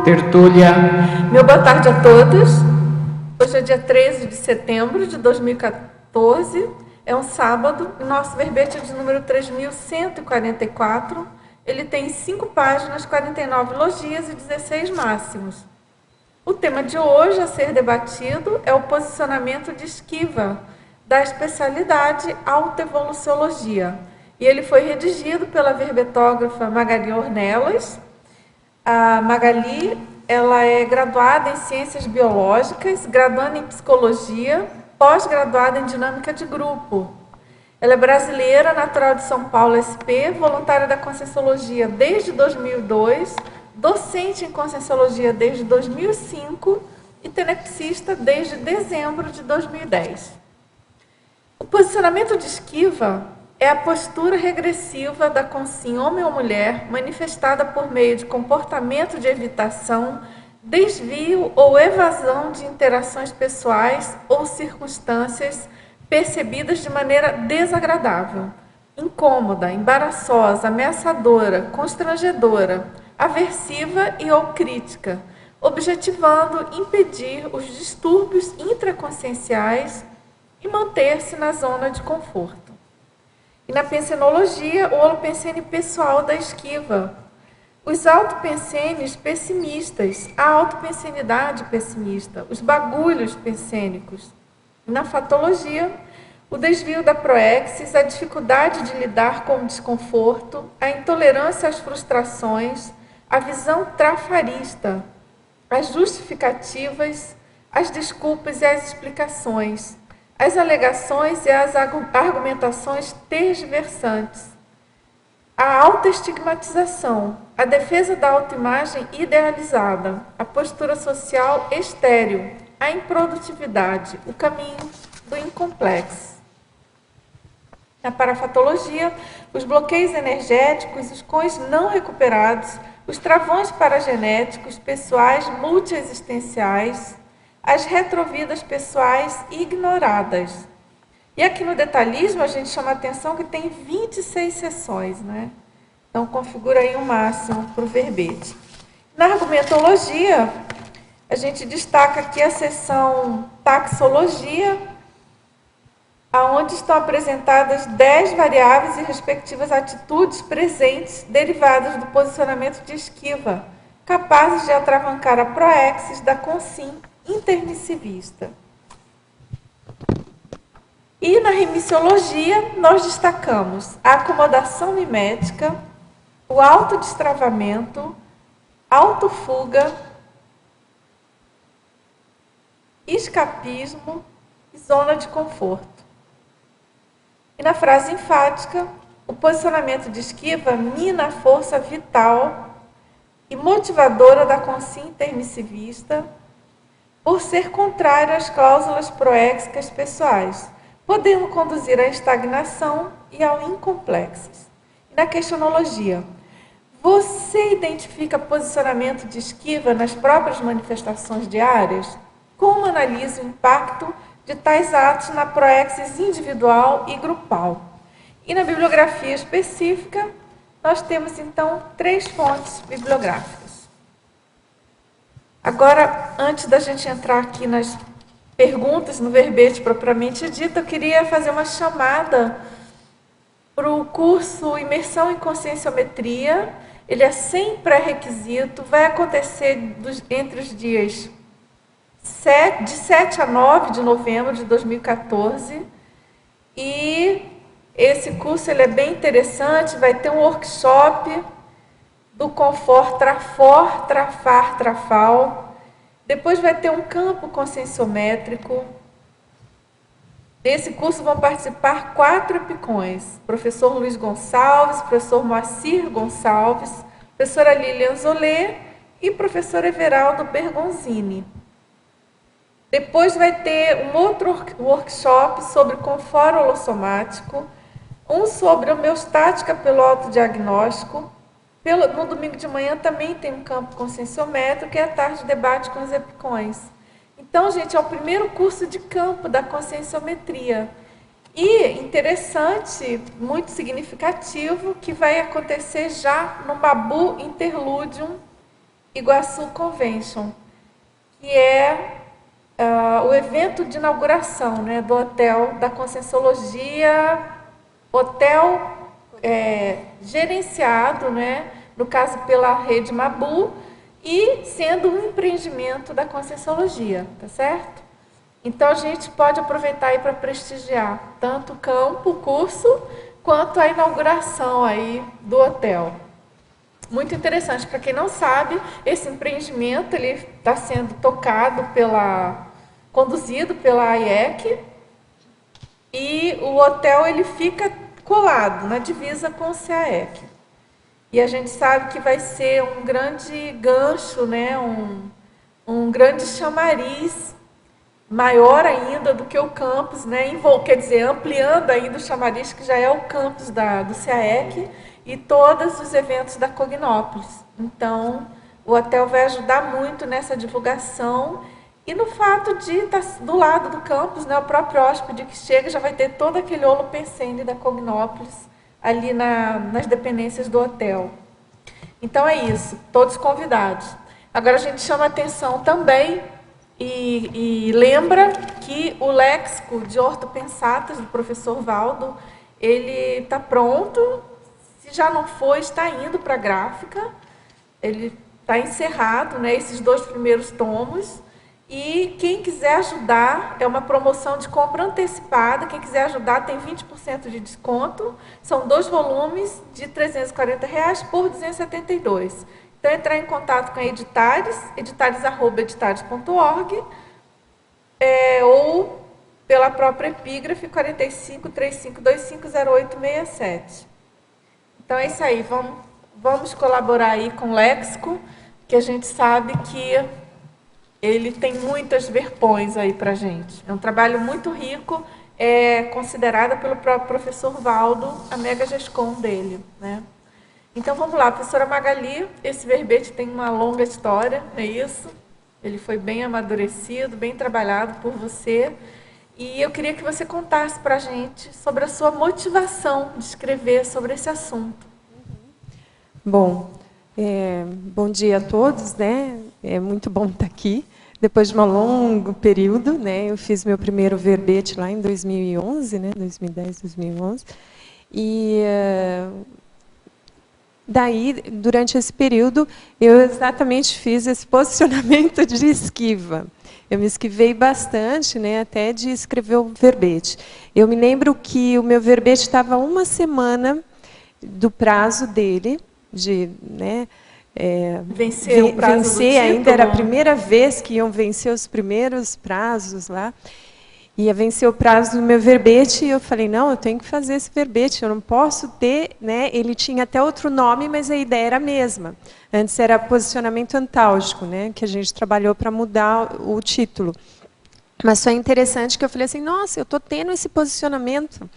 Tertúlia. Meu boa tarde a todos. Hoje é dia 13 de setembro de 2014, é um sábado, e nosso verbete é de número 3144. Ele tem 5 páginas, 49 logias e 16 máximos. O tema de hoje a ser debatido é o posicionamento de esquiva da especialidade autoevoluciologia. E ele foi redigido pela verbetógrafa Magali Ornelas. A Magali, ela é graduada em Ciências Biológicas, graduanda em Psicologia, pós-graduada em Dinâmica de Grupo. Ela é brasileira, natural de São Paulo, SP, voluntária da Conscienciologia desde 2002, docente em Conscienciologia desde 2005 e tenepsista desde dezembro de 2010. O posicionamento de esquiva é a postura regressiva da consciência homem ou mulher manifestada por meio de comportamento de evitação, desvio ou evasão de interações pessoais ou circunstâncias percebidas de maneira desagradável, incômoda, embaraçosa, ameaçadora, constrangedora, aversiva e ou crítica, objetivando impedir os distúrbios intraconscienciais e manter-se na zona de conforto. E na pensenologia, o holopensene pessoal da esquiva. Os autopensenes pessimistas, a autopensenidade pessimista, os bagulhos pensênicos. Na fatologia, o desvio da proexis, a dificuldade de lidar com o desconforto, a intolerância às frustrações, a visão trafarista, as justificativas, as desculpas e as explicações, as alegações e as argumentações tergiversantes, a autoestigmatização, a defesa da autoimagem idealizada, a postura social estéril, a improdutividade, o caminho do incomplexo. Na parafatologia, os bloqueios energéticos, os cões não recuperados, os travões paragenéticos, pessoais multiexistenciais, as retrovidas pessoais ignoradas. E aqui no detalhismo a gente chama a atenção que tem 26 sessões, né? Então configura aí um máximo para o verbete. Na argumentologia, a gente destaca aqui a seção taxologia, aonde estão apresentadas 10 variáveis e respectivas atitudes presentes derivadas do posicionamento de esquiva, capazes de atravancar a proexis da consim intermissivista. E na remissiologia, nós destacamos a acomodação mimética, o autodestravamento, autofuga, escapismo e zona de conforto. E na frase enfática, o posicionamento de esquiva mina a força vital e motivadora da consciência intermissivista, por ser contrário às cláusulas proéxicas pessoais, podendo conduzir à estagnação e ao incomplexos. E na questionologia, você identifica posicionamento de esquiva nas próprias manifestações diárias? Como analisa o impacto de tais atos na proexis individual e grupal? E na bibliografia específica, nós temos então 3 fontes bibliográficas. Agora, antes da gente entrar aqui nas perguntas no verbete propriamente dito, eu queria fazer uma chamada para o curso Imersão em Conscienciometria. Ele é sem pré-requisito, vai acontecer entre os dias de 7 a 9 de novembro de 2014. E esse curso ele é bem interessante, vai ter um workshop do Confort Trafor, Trafar, Trafal. Depois vai ter um campo conscienciométrico. Desse curso vão participar 4 epicões. Professor Luiz Gonçalves, professor Moacir Gonçalves, professora Lilian Zolê e professor Everaldo Bergonzini. Depois vai ter um outro workshop sobre confort holossomático, um sobre homeostática pelo autodiagnóstico. No domingo de manhã também tem um campo conscienciométrico e à tarde debate com os epicões. Então, gente, é o primeiro curso de campo da conscienciometria. E interessante, muito significativo, que vai acontecer já no Mabu Interludium, Iguaçu Convention, que é o evento de inauguração, né, do hotel da Conscienciologia, hotel gerenciado, né, no caso pela rede Mabu, e sendo um empreendimento da Conscienciologia, tá certo? Então a gente pode aproveitar aí para prestigiar tanto o campo, o curso, quanto a inauguração aí do hotel. Muito interessante. Para quem não sabe, esse empreendimento ele está sendo conduzido pela AIEC, e o hotel ele fica colado na divisa com o CAEC. E a gente sabe que vai ser um grande gancho, né? um grande chamariz, maior ainda do que o campus, né? Quer dizer, ampliando ainda o chamariz que já é o campus do CAEC e todos os eventos da Cognópolis. Então, o hotel vai ajudar muito nessa divulgação e no fato de estar do lado do campus, né? O próprio hóspede que chega já vai ter todo aquele holopensene da Cognópolis ali nas dependências do hotel. Então é isso, todos convidados. Agora a gente chama a atenção também e lembra que o léxico de ortopensatas do professor Valdo, ele está pronto, se já não foi, está indo para a gráfica, ele está encerrado, né, esses 2 primeiros tomos, e quem quiser ajudar, é uma promoção de compra antecipada, quem quiser ajudar tem 20% de desconto, são 2 volumes de R$ 340 por R$ 272. Então, entrar em contato com a Editares, editares@editares.org, ou pela própria epígrafe 4535250867. Então, é isso aí, vamos colaborar aí com o léxico, que a gente sabe que ele tem muitas verpões aí para a gente. É um trabalho muito rico, considerada pelo próprio professor Valdo a mega gescom dele, né? Então, vamos lá, professora Magali, esse verbete tem uma longa história, não é isso? Ele foi bem amadurecido, bem trabalhado por você, e eu queria que você contasse para a gente sobre a sua motivação de escrever sobre esse assunto. Bom, bom dia a todos, né? É muito bom estar aqui. Depois de um longo período, né? Eu fiz meu primeiro verbete lá em 2011, né? 2010, 2011. E daí, durante esse período, eu exatamente fiz esse posicionamento de esquiva. Eu me esquivei bastante, né, até de escrever o verbete. Eu me lembro que o meu verbete estava 1 semana do prazo dele, né, vencer o prazo do título. Ainda era a primeira vez que iam vencer os primeiros prazos lá. Ia vencer o prazo do meu verbete, e eu falei, não, eu tenho que fazer esse verbete, eu não posso ter, né? Ele tinha até outro nome, mas a ideia era a mesma. Antes era posicionamento antálgico, né? Que a gente trabalhou para mudar o título. Mas foi interessante que eu falei assim, nossa, eu estou tendo esse posicionamento,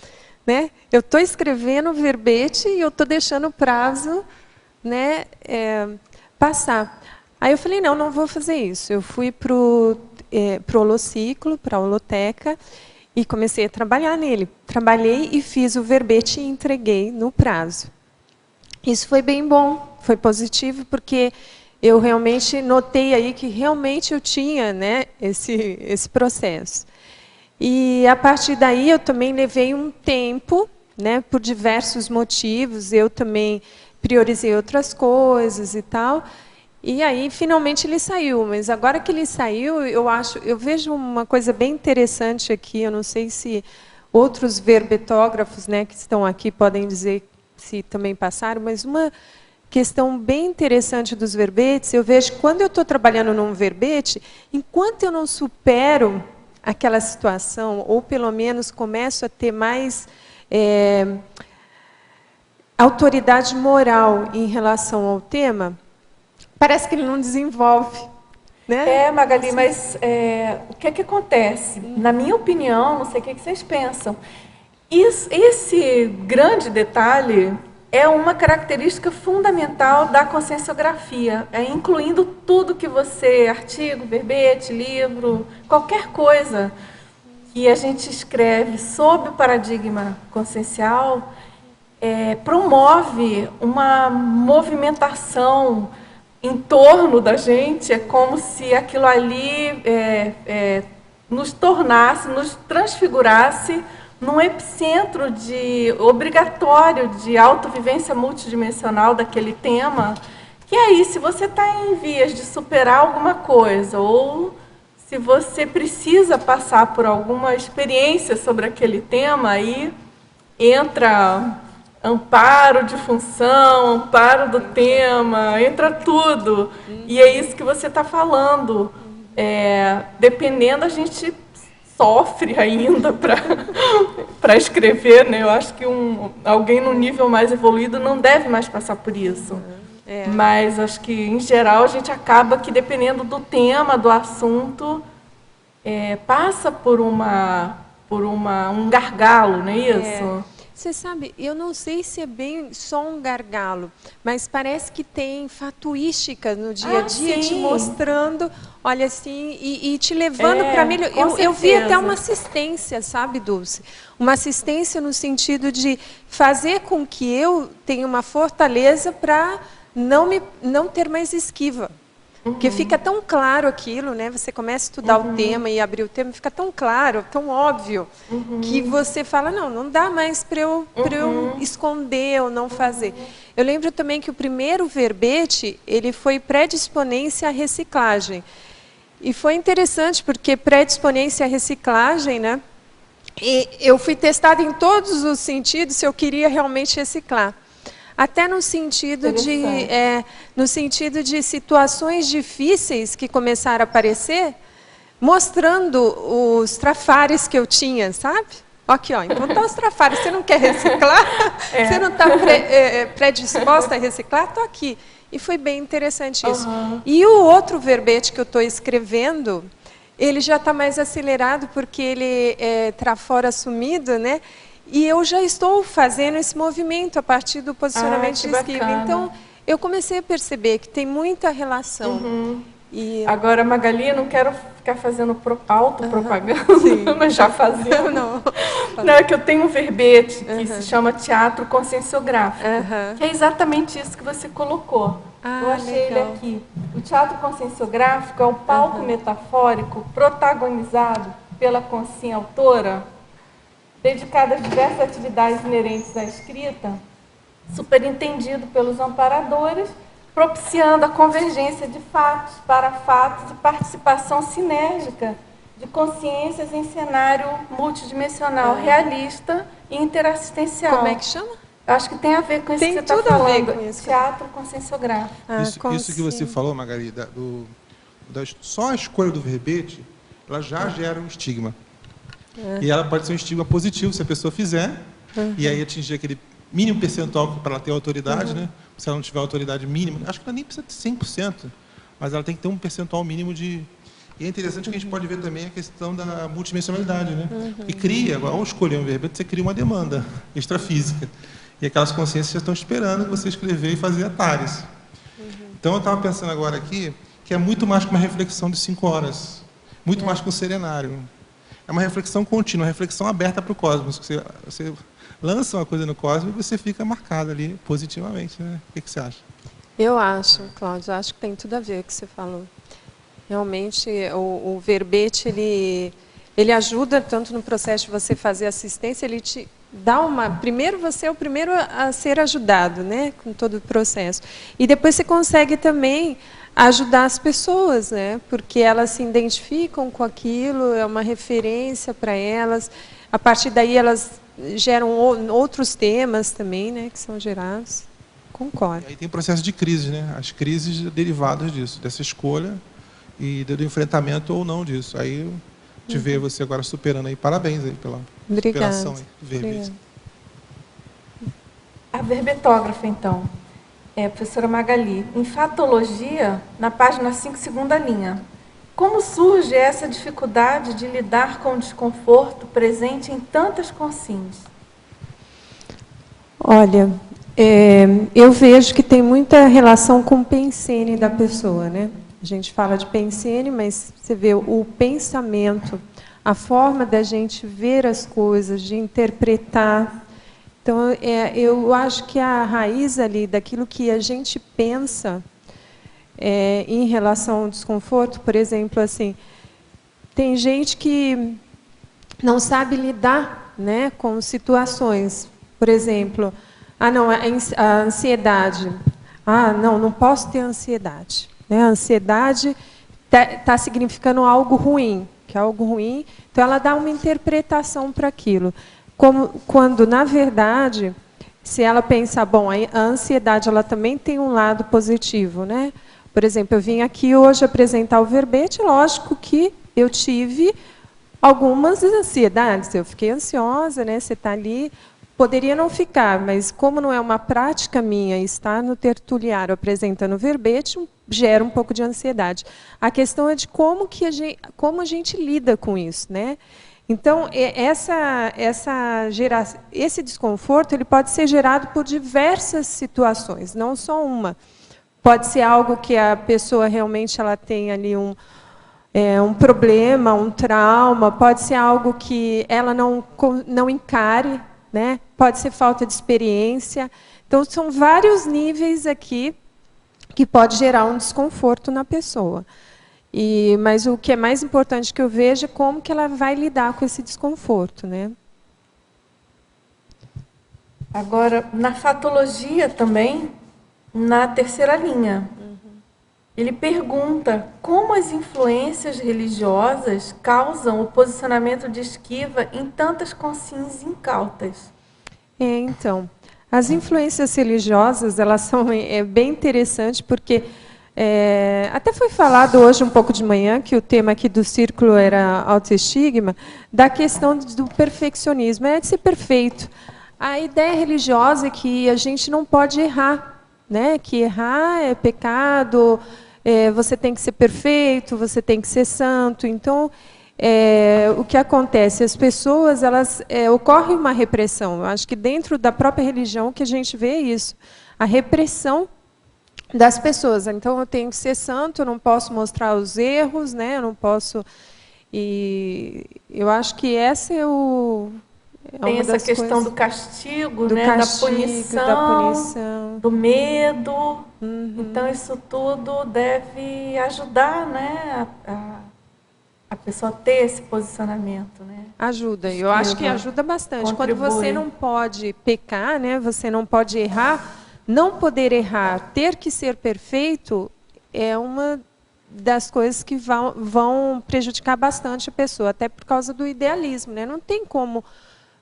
né? Eu estou escrevendo o verbete e eu estou deixando o prazo, né, passar. Aí eu falei, não vou fazer isso. Eu fui para o holociclo, para a holoteca, e comecei a trabalhar nele. Trabalhei e fiz o verbete e entreguei no prazo. Isso foi bem bom, foi positivo, porque eu realmente notei aí que realmente eu tinha, né, esse processo. E a partir daí eu também levei um tempo, né, por diversos motivos, eu também priorizei outras coisas e tal. E aí, finalmente, ele saiu. Mas agora que ele saiu, eu vejo uma coisa bem interessante aqui. Eu não sei se outros verbetógrafos, né, que estão aqui podem dizer se também passaram, mas uma questão bem interessante dos verbetes, eu vejo que quando eu estou trabalhando num verbete, enquanto eu não supero aquela situação, ou pelo menos começo a ter mais autoridade moral em relação ao tema, parece que ele não desenvolve, né? Magali, mas o que acontece? Na minha opinião, não sei o que vocês pensam, esse grande detalhe é uma característica fundamental da conscienciografia, incluindo tudo que você, artigo, verbete, livro, qualquer coisa que a gente escreve sob o paradigma consciencial, promove uma movimentação em torno da gente, é como se aquilo ali nos tornasse, nos transfigurasse num epicentro obrigatório de autovivência multidimensional daquele tema, que aí, se você está em vias de superar alguma coisa, ou se você precisa passar por alguma experiência sobre aquele tema, aí entra amparo de função, amparo do tema, entra tudo. E é isso que você está falando. Dependendo, a gente sofre ainda para escrever, né? Eu acho que alguém no nível mais evoluído não deve mais passar por isso. Mas acho que, em geral, a gente acaba que, dependendo do tema, do assunto, passa por um gargalo, não é isso? Você sabe, eu não sei se é bem só um gargalo, mas parece que tem fatuística no dia a dia, te mostrando, olha assim, e te levando para melhor. Eu vi até uma assistência, sabe, Dulce? Uma assistência no sentido de fazer com que eu tenha uma fortaleza para não ter mais esquiva. Porque fica tão claro aquilo, né? Você começa a estudar o tema e abrir o tema, fica tão claro, tão óbvio, que você fala, não dá mais para eu esconder ou não fazer. Eu lembro também que o primeiro verbete, ele foi predisponência à reciclagem. E foi interessante, porque predisponência à reciclagem, né? E eu fui testada em todos os sentidos se eu queria realmente reciclar. Até no sentido de situações difíceis que começaram a aparecer, mostrando os trafares que eu tinha, sabe? Aqui, então tá os trafares, você não quer reciclar? Você não está predisposta a reciclar? Estou aqui. E foi bem interessante isso. E o outro verbete que eu estou escrevendo, ele já está mais acelerado, porque ele é trafora sumido, né? E eu já estou fazendo esse movimento a partir do posicionamento de esquiva. Então, eu comecei a perceber que tem muita relação. Agora, Magali, não quero ficar fazendo autopropaganda, mas já fazendo. Não, é que eu tenho um verbete que se chama Teatro Conscienciográfico, que é exatamente isso que você colocou. Eu achei ele aqui. O Teatro Conscienciográfico é o palco metafórico protagonizado pela consciência autora, dedicado às diversas atividades inerentes à escrita, superintendido pelos amparadores, propiciando a convergência de fatos, parafatos e participação sinérgica de consciências em cenário multidimensional, realista e interassistencial. Como é que chama? Eu acho que tem a ver com isso que você está falando. Tem tudo a ver com isso. Teatro conscienciográfico. Isso que você falou, Margarida, só a escolha do verbete, ela já gera um estigma. E ela pode ser um estigma positivo se a pessoa fizer, e aí atingir aquele mínimo percentual para ela ter autoridade, né? Se ela não tiver autoridade mínima, acho que ela nem precisa de 100%, mas ela tem que ter um percentual mínimo de... E é interessante que a gente pode ver também a questão da multidimensionalidade, né? E cria, ao escolher um verbete, você cria uma demanda extrafísica. E aquelas consciências já estão esperando você escrever e fazer atalhos. Então, eu estava pensando agora aqui que é muito mais que uma reflexão de 5 horas, muito mais que um serenário. É uma reflexão contínua, uma reflexão aberta para o cosmos. Você lança uma coisa no cosmos e você fica marcado ali positivamente, né? O que você acha? Eu acho, Cláudio, acho que tem tudo a ver com o que você falou. Realmente, o verbete, ele ajuda tanto no processo de você fazer assistência, ele te dá primeiro você é o primeiro a ser ajudado, né, com todo o processo. E depois você consegue também ajudar as pessoas, né, porque elas se identificam com aquilo, é uma referência para elas. A partir daí elas geram outros temas também, né, que são gerados. Concordo. E aí tem processo de crise, né? As crises derivadas disso, dessa escolha e do enfrentamento ou não disso. Aí te ver você agora superando aí. Parabéns aí pela superação aí, do verbete. A verbetógrafa, então, professora Magali. Em Fatologia, na página 5, segunda linha, como surge essa dificuldade de lidar com o desconforto presente em tantas consciências? Olha, eu vejo que tem muita relação com o pensene da pessoa, né? A gente fala de pensene, mas você vê o pensamento, a forma da gente ver as coisas, de interpretar. Então, eu acho que a raiz ali daquilo que a gente pensa em relação ao desconforto, por exemplo, assim, tem gente que não sabe lidar, né, com situações. Por exemplo, não, a ansiedade. Não posso ter ansiedade. Né? A ansiedade está significando algo ruim, que é algo ruim, então ela dá uma interpretação para aquilo. Quando, na verdade, se ela pensar, bom, a ansiedade ela também tem um lado positivo, né? Por exemplo, eu vim aqui hoje apresentar o verbete, lógico que eu tive algumas ansiedades, eu fiquei ansiosa, né? Você está ali, poderia não ficar, mas como não é uma prática minha estar no tertuliário apresentando o verbete, gera um pouco de ansiedade. A questão é de como a gente lida com isso, né? Então, esse desconforto ele pode ser gerado por diversas situações, não só uma. Pode ser algo que a pessoa realmente ela tem ali um problema, um trauma, pode ser algo que ela não encare, né? Pode ser falta de experiência. Então, são vários níveis aqui que pode gerar um desconforto na pessoa. Mas o que é mais importante que eu vejo é como que ela vai lidar com esse desconforto, né? Agora, na fatologia também, na terceira linha, ele pergunta como as influências religiosas causam o posicionamento de esquiva em tantas consciências incautas. Então, as influências religiosas, elas são bem interessantes, porque até foi falado hoje um pouco de manhã, que o tema aqui do círculo era autoestigma, da questão do perfeccionismo, de ser perfeito. A ideia religiosa é que a gente não pode errar, né? Que errar é pecado, você tem que ser perfeito, você tem que ser santo. Então, o que acontece? As pessoas, ocorre uma repressão. Eu acho que dentro da própria religião que a gente vê isso, a repressão das pessoas. Então, eu tenho que ser santo, eu não posso mostrar os erros, né? Eu não posso. E eu acho que essa tem essa questão do castigo, né? Da punição, do medo. Então, isso tudo deve ajudar, né? A pessoa ter esse posicionamento, né? Ajuda, eu acho que ajuda bastante. Contribui. Quando você não pode pecar, né? Você não pode errar, não poder errar, ter que ser perfeito, é uma das coisas que vão prejudicar bastante a pessoa, até por causa do idealismo, né? Não tem como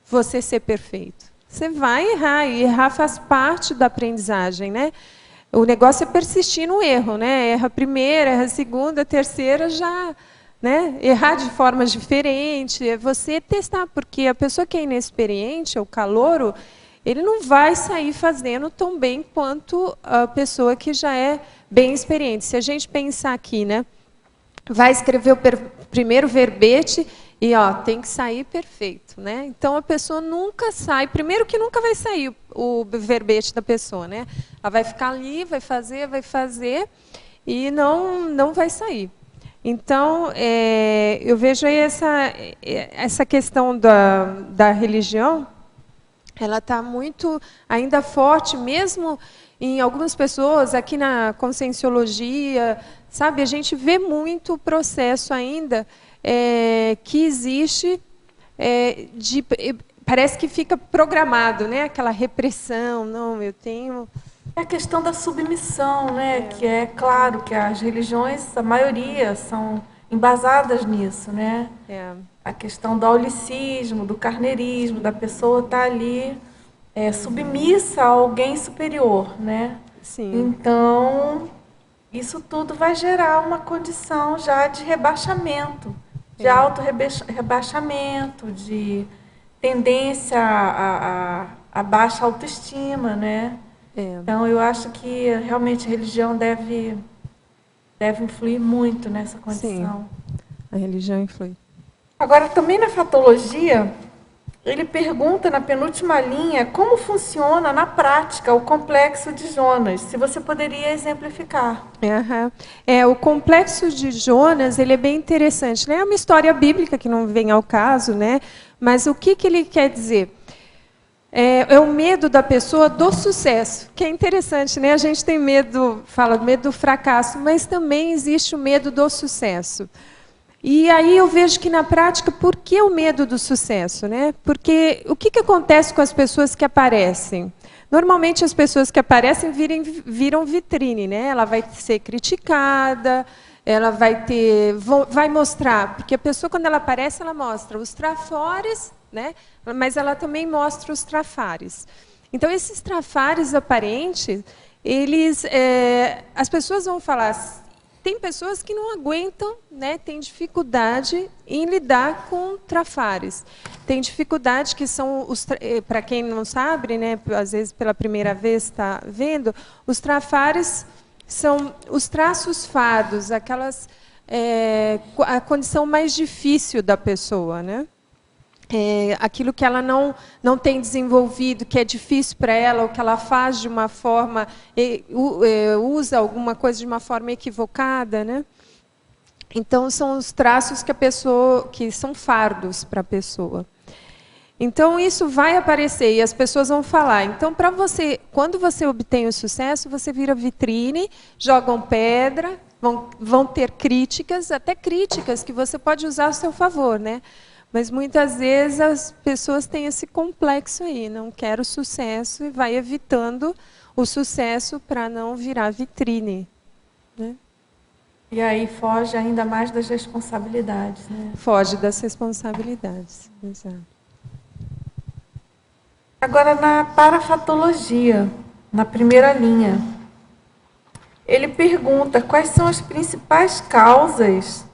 você ser perfeito. Você vai errar, e errar faz parte da aprendizagem, né? O negócio é persistir no erro, né? Erra a primeira, erra a segunda, a terceira já, né? Errar de formas diferentes, é você testar, porque a pessoa que é inexperiente, o calouro, ele não vai sair fazendo tão bem quanto a pessoa que já é bem experiente. Se a gente pensar aqui, né? Vai escrever o primeiro verbete e tem que sair perfeito, né? Então a pessoa nunca sai, primeiro que nunca vai sair o verbete da pessoa, né? Ela vai ficar ali, vai fazer e não vai sair. Então eu vejo aí essa questão da religião, ela está muito ainda forte, mesmo em algumas pessoas, aqui na conscienciologia, sabe, a gente vê muito o processo ainda que existe, parece que fica programado, né? Aquela repressão, não, eu tenho... É a questão da submissão, né? Que é claro que as religiões, a maioria, são embasadas nisso, né? A questão do aulicismo, do carneirismo, da pessoa estar ali submissa a alguém superior, né? Sim. Então, isso tudo vai gerar uma condição já de rebaixamento, de auto-rebaixamento, de tendência a baixa autoestima, né? Então, eu acho que realmente a religião deve influir muito nessa condição. Sim, a religião influi. Agora, também na fatologia, ele pergunta na penúltima linha como funciona na prática o complexo de Jonas, se você poderia exemplificar. O complexo de Jonas, ele é bem interessante, né? É uma história bíblica que não vem ao caso, né? Mas o que ele quer dizer? é o medo da pessoa do sucesso, que é interessante, né? A gente tem medo, fala medo do fracasso, mas também existe o medo do sucesso. E aí eu vejo que, na prática, por que o medo do sucesso, né? Porque o que acontece com as pessoas que aparecem? Normalmente, as pessoas que aparecem viram vitrine, né? Ela vai ser criticada, ela vai mostrar, porque a pessoa, quando ela aparece, ela mostra os trafores, né? Mas ela também mostra os trafares. Então, esses trafares aparentes, as pessoas vão falar. Tem pessoas que não aguentam, né? Tem dificuldade em lidar com trafares. Tem dificuldade que são para quem não sabe, né? Às vezes pela primeira vez está vendo, os trafares são os traços fados, a condição mais difícil da pessoa, né? Aquilo que ela não tem desenvolvido, que é difícil para ela, ou que ela faz de uma forma, usa alguma coisa de uma forma equivocada, né? Então, são os traços que são fardos para a pessoa. Então, isso vai aparecer e as pessoas vão falar. Então, quando você obtém o sucesso, você vira vitrine, jogam pedra, vão ter críticas, até críticas que você pode usar a seu favor, né? Mas muitas vezes as pessoas têm esse complexo aí, não quer o sucesso e vai evitando o sucesso para não virar vitrine, né? E aí foge ainda mais das responsabilidades, né? Foge das responsabilidades, exato. Agora, na parafatologia, na primeira linha, ele pergunta quais são as principais causas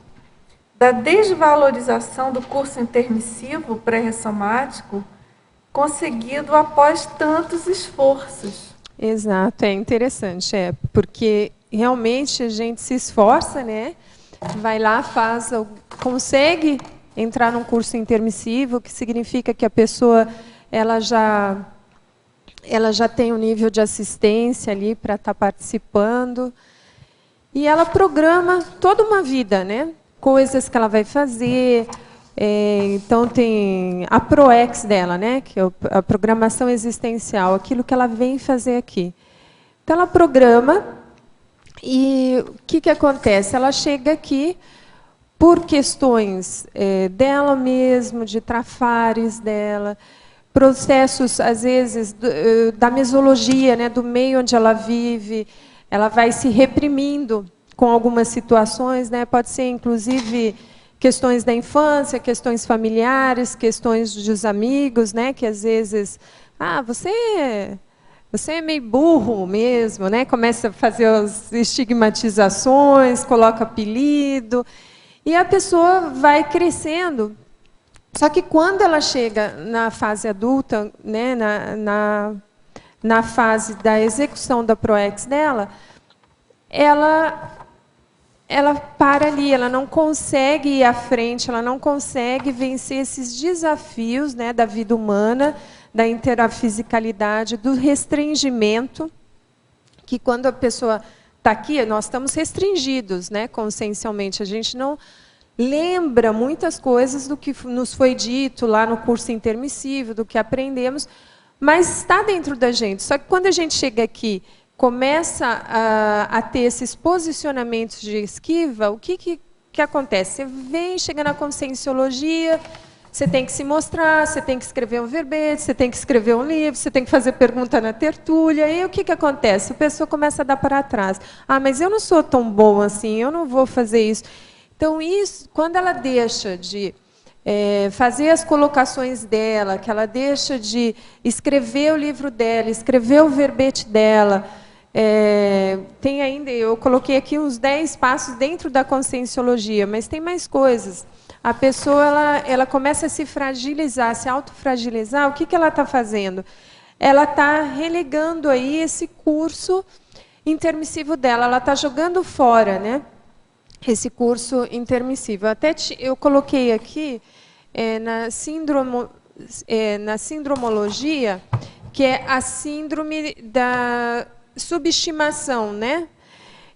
da desvalorização do curso intermissivo pré-ressomático conseguido após tantos esforços. Exato, é interessante, porque realmente a gente se esforça, né? Vai lá, consegue entrar num curso intermissivo, que significa que a pessoa ela já tem um nível de assistência ali para estar participando, e ela programa toda uma vida, né? Coisas que ela vai fazer. Então, tem a ProEx dela, né? Que é a programação existencial, aquilo que ela vem fazer aqui. Então, ela programa, e o que acontece? Ela chega aqui por questões dela mesmo, de trafares dela, processos, às vezes, da mesologia, né? Do meio onde ela vive, ela vai se reprimindo com algumas situações, né? Pode ser, inclusive, questões da infância, questões familiares, questões dos amigos, né? Que às vezes, você é meio burro mesmo, né? Começa a fazer as estigmatizações, coloca apelido, e a pessoa vai crescendo. Só que quando ela chega na fase adulta, né? Na fase da execução da ProEx dela, ela para ali, ela não consegue ir à frente, ela não consegue vencer esses desafios, né, da vida humana, da interafisicalidade, do restringimento, que quando a pessoa está aqui, nós estamos restringidos, né, consciencialmente, a gente não lembra muitas coisas do que nos foi dito lá no curso intermissivo, do que aprendemos, mas está dentro da gente. Só que quando a gente chega aqui, começa a ter esses posicionamentos de esquiva, o que acontece? Você chega na conscienciologia, você tem que se mostrar, você tem que escrever um verbete, você tem que escrever um livro, você tem que fazer pergunta na tertúlia, e o que acontece? A pessoa começa a dar para trás. Mas eu não sou tão bom assim, eu não vou fazer isso. Então, isso, quando ela deixa de fazer as colocações dela, que ela deixa de escrever o livro dela, escrever o verbete dela, tem ainda, eu coloquei aqui uns 10 passos dentro da conscienciologia, mas tem mais coisas. A pessoa ela começa a se fragilizar, se autofragilizar. O que ela está fazendo? Ela está relegando aí esse curso intermissivo dela, ela está jogando fora, né? Esse curso intermissivo. Até eu coloquei aqui na sindromologia, que é a síndrome da subestimação, né?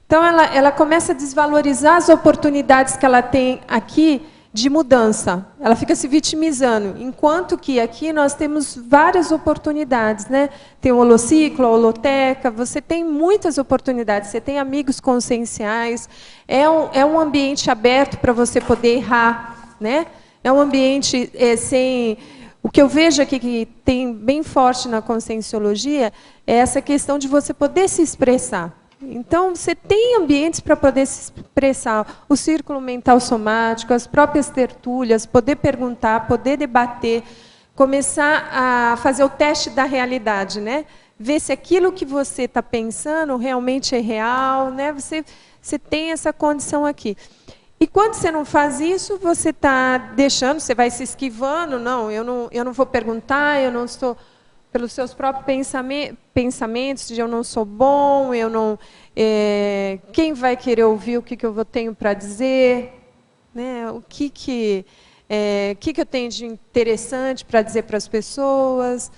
Então ela começa a desvalorizar as oportunidades que ela tem aqui de mudança. Ela fica se vitimizando, enquanto que aqui nós temos várias oportunidades, né? Tem o holociclo, a holoteca, você tem muitas oportunidades, você tem amigos conscienciais, é um ambiente aberto para você poder errar, né? É um ambiente sem... O que eu vejo aqui que tem bem forte na conscienciologia é essa questão de você poder se expressar. Então, você tem ambientes para poder se expressar, o círculo mental somático, as próprias tertúlias, poder perguntar, poder debater, começar a fazer o teste da realidade, né? Ver se aquilo que você está pensando realmente é real, né? Você tem essa condição aqui. E quando você não faz isso, você está deixando, você vai se esquivando, não, eu não vou perguntar, eu não estou... pelos seus próprios pensamentos, de eu não sou bom, eu não, quem vai querer ouvir o que eu tenho para dizer, né? O que eu tenho de interessante para dizer para as pessoas.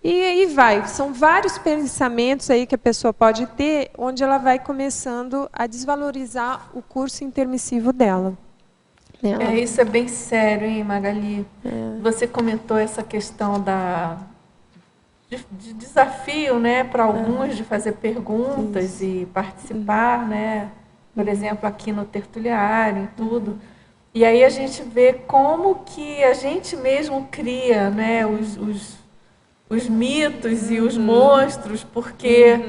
E aí vai, são vários pensamentos aí que a pessoa pode ter, onde ela vai começando a desvalorizar o curso intermissivo dela. Isso é bem sério, hein, Magali? Você comentou essa questão de desafio, né, para alguns de fazer perguntas e participar, né, por exemplo, aqui no tertuliário e tudo. E aí a gente vê como que a gente mesmo cria, né, os mitos e os monstros, porque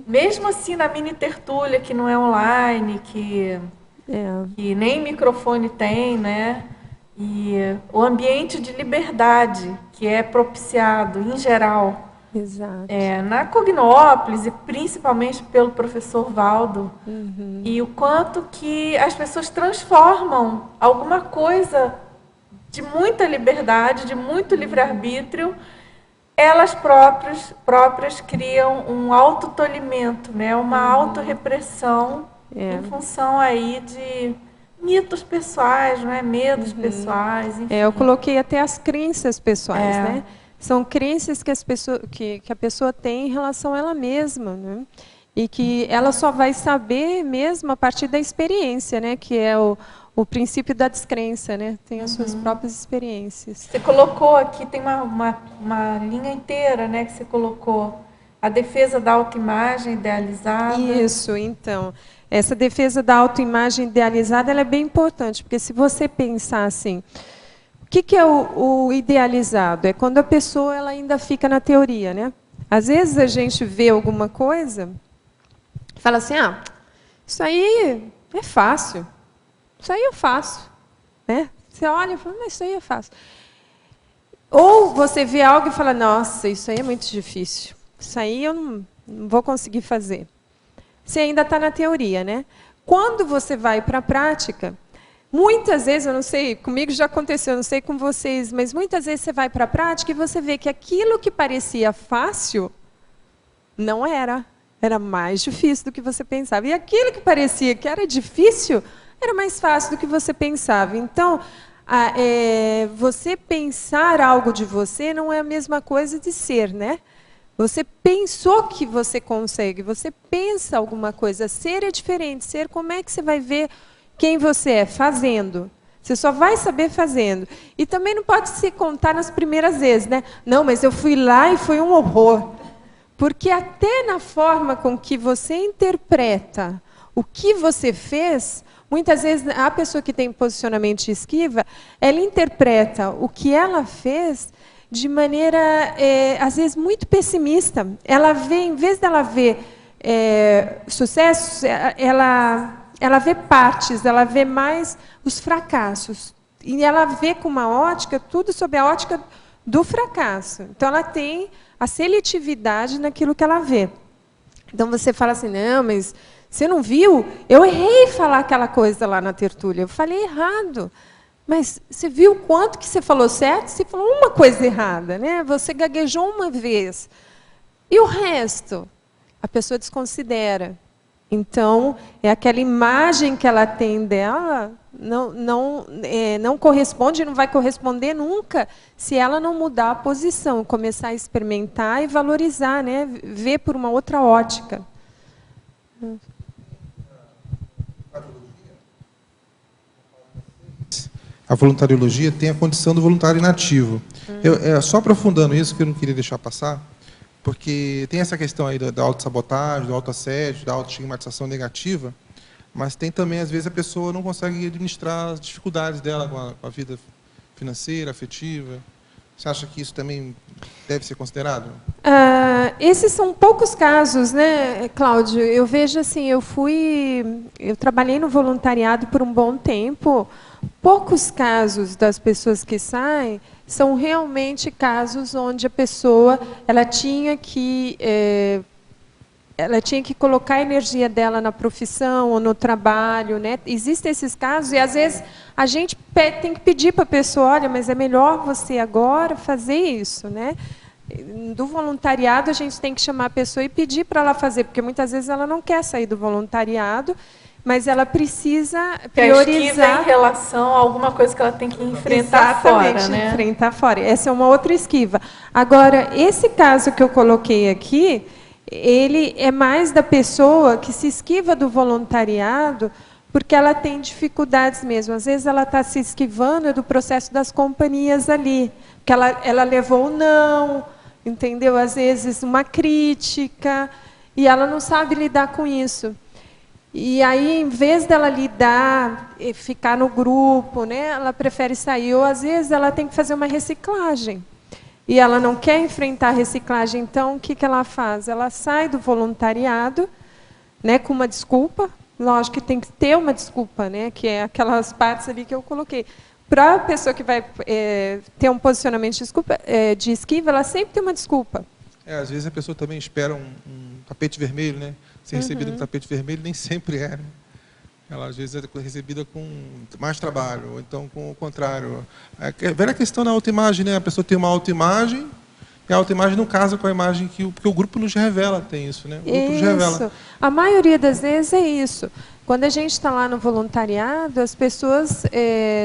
mesmo assim na mini tertúlia, que não é online, que nem microfone tem, né, e o ambiente de liberdade que é propiciado em geral, Exato. Na Cognópolis, e principalmente pelo professor Valdo, e o quanto que as pessoas transformam alguma coisa de muita liberdade, de muito livre-arbítrio, elas próprias criam um autotolimento, né? Uma autorrepressão em função aí de mitos pessoais, não é? Medos pessoais, enfim. Eu coloquei até as crenças pessoais, né? São crenças que a pessoa tem em relação a ela mesma, né? E que ela só vai saber mesmo a partir da experiência, né? Que é o princípio da descrença, né? Tem as suas próprias experiências. Você colocou aqui, tem uma linha inteira, né? Que você colocou a defesa da autoimagem idealizada. Isso, então. Essa defesa da autoimagem idealizada ela é bem importante, porque se você pensar assim... O que é o idealizado? É quando a pessoa ela ainda fica na teoria, né? Às vezes a gente vê alguma coisa, fala assim, isso aí é fácil, isso aí eu faço, né? Você olha e fala, mas isso aí eu faço. Ou você vê algo e fala, nossa, isso aí é muito difícil, isso aí eu não vou conseguir fazer. Você ainda está na teoria, né? Quando você vai para a prática, muitas vezes, eu não sei, comigo já aconteceu, não sei com vocês, mas muitas vezes você vai para a prática e você vê que aquilo que parecia fácil, não era. Era mais difícil do que você pensava. E aquilo que parecia que era difícil, era mais fácil do que você pensava. Então, você pensar algo de você não é a mesma coisa de ser, né? Você pensou que você consegue, você pensa alguma coisa. Ser é diferente. Ser, como é que você vai ver quem você é? Fazendo. Você só vai saber fazendo. E também não pode se contar nas primeiras vezes, né? Não, mas eu fui lá e foi um horror. Porque até na forma com que você interpreta o que você fez, muitas vezes a pessoa que tem posicionamento de esquiva, ela interpreta o que ela fez de maneira, às vezes, muito pessimista. Ela vê, em vez dela ver sucessos, ela vê partes, ela vê mais os fracassos. E ela vê com uma ótica, tudo sob a ótica do fracasso. Então, ela tem a seletividade naquilo que ela vê. Então, você fala assim, não, mas você não viu? Eu errei falar aquela coisa lá na tertúlia, eu falei errado. Mas você viu quanto que você falou certo? Você falou uma coisa errada, né? Você gaguejou uma vez. E o resto? A pessoa desconsidera. Então, é aquela imagem que ela tem dela, não corresponde, não vai corresponder nunca, se ela não mudar a posição, começar a experimentar e valorizar, né? Ver por uma outra ótica. a voluntariologia tem a condição do voluntário inativo. Só aprofundando isso, que eu não queria deixar passar, porque tem essa questão aí da autossabotagem, do autoassédio, da autoestigmatização negativa, mas tem também, às vezes, a pessoa não consegue administrar as dificuldades dela com a vida financeira, afetiva. Você acha que isso também deve ser considerado? Esses são poucos casos, né, Cláudio? Eu vejo assim, eu trabalhei no voluntariado por um bom tempo. Poucos casos das pessoas que saem são realmente casos onde a pessoa ela tinha que colocar a energia dela na profissão ou no trabalho, né? Existem esses casos e às vezes a gente tem que pedir para a pessoa, olha, mas é melhor você agora fazer isso, né? Do voluntariado a gente tem que chamar a pessoa e pedir para ela fazer, porque muitas vezes ela não quer sair do voluntariado, mas ela precisa priorizar em relação a alguma coisa que ela tem que enfrentar fora, né? Enfrentar fora. Essa é uma outra esquiva. Agora, esse caso que eu coloquei aqui, ele é mais da pessoa que se esquiva do voluntariado porque ela tem dificuldades mesmo. Às vezes ela está se esquivando do processo das companhias ali, porque ela levou o não, entendeu? Às vezes uma crítica, e ela não sabe lidar com isso. E aí, em vez dela lidar, ficar no grupo, né, ela prefere sair. Ou, às vezes, ela tem que fazer uma reciclagem. E ela não quer enfrentar a reciclagem, então, o que ela faz? Ela sai do voluntariado, né, com uma desculpa. Lógico que tem que ter uma desculpa, né, que é aquelas partes ali que eu coloquei. Para a pessoa que vai ter um posicionamento de esquiva, ela sempre tem uma desculpa. Às vezes a pessoa também espera um tapete vermelho, né? Ser recebida com tapete vermelho nem sempre é, né? Ela às vezes é recebida com mais trabalho, ou então com o contrário. É velha questão da autoimagem, né? A pessoa tem uma autoimagem e a autoimagem não casa com a imagem porque o grupo nos revela, tem isso, né? O grupo nos revela. A maioria das vezes é isso. Quando a gente está lá no voluntariado, as pessoas,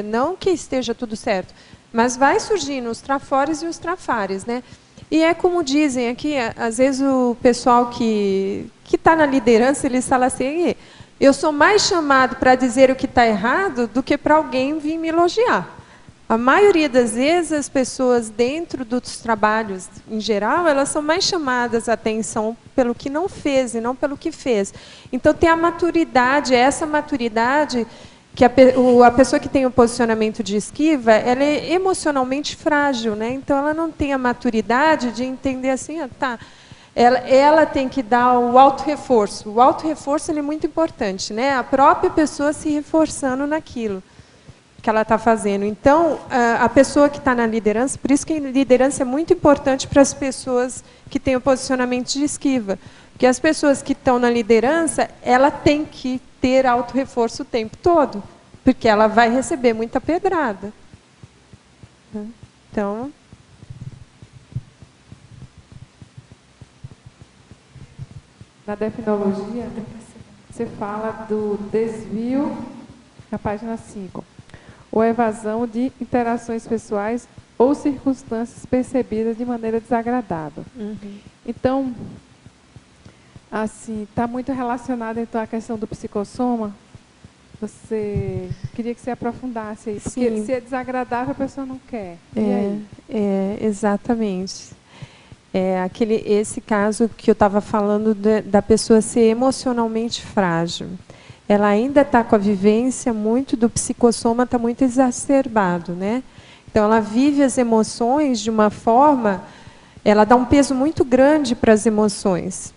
não que esteja tudo certo, mas vai surgindo os trafores e os trafares, né? E é como dizem aqui, às vezes o pessoal que está na liderança, eles falam assim, eu sou mais chamado para dizer o que está errado do que para alguém vir me elogiar. A maioria das vezes, as pessoas dentro dos trabalhos, em geral, elas são mais chamadas a atenção pelo que não fez e não pelo que fez. Então, tem a maturidade, essa maturidade que a pessoa que tem o posicionamento de esquiva, ela é emocionalmente frágil, né? Então ela não tem a maturidade de entender assim, tá, ela tem que dar o auto-reforço. O auto-reforço é muito importante, né? A própria pessoa se reforçando naquilo que ela está fazendo. Então, a pessoa que está na liderança, por isso que a liderança é muito importante para as pessoas que têm o posicionamento de esquiva. Porque as pessoas que estão na liderança, ela tem que ter auto-reforço o tempo todo, porque ela vai receber muita pedrada. Então... Na defenologia, você fala do desvio, na página 5, ou evasão de interações pessoais ou circunstâncias percebidas de maneira desagradável. Então, assim, está muito relacionado então à questão do psicossoma. Você queria que você aprofundasse aí, porque Sim. se é desagradável a pessoa não quer. Exatamente. Esse caso que eu estava falando da pessoa ser emocionalmente frágil. Ela ainda está com a vivência muito do psicossoma, está muito exacerbado, né? Então ela vive as emoções de uma forma, ela dá um peso muito grande para as emoções.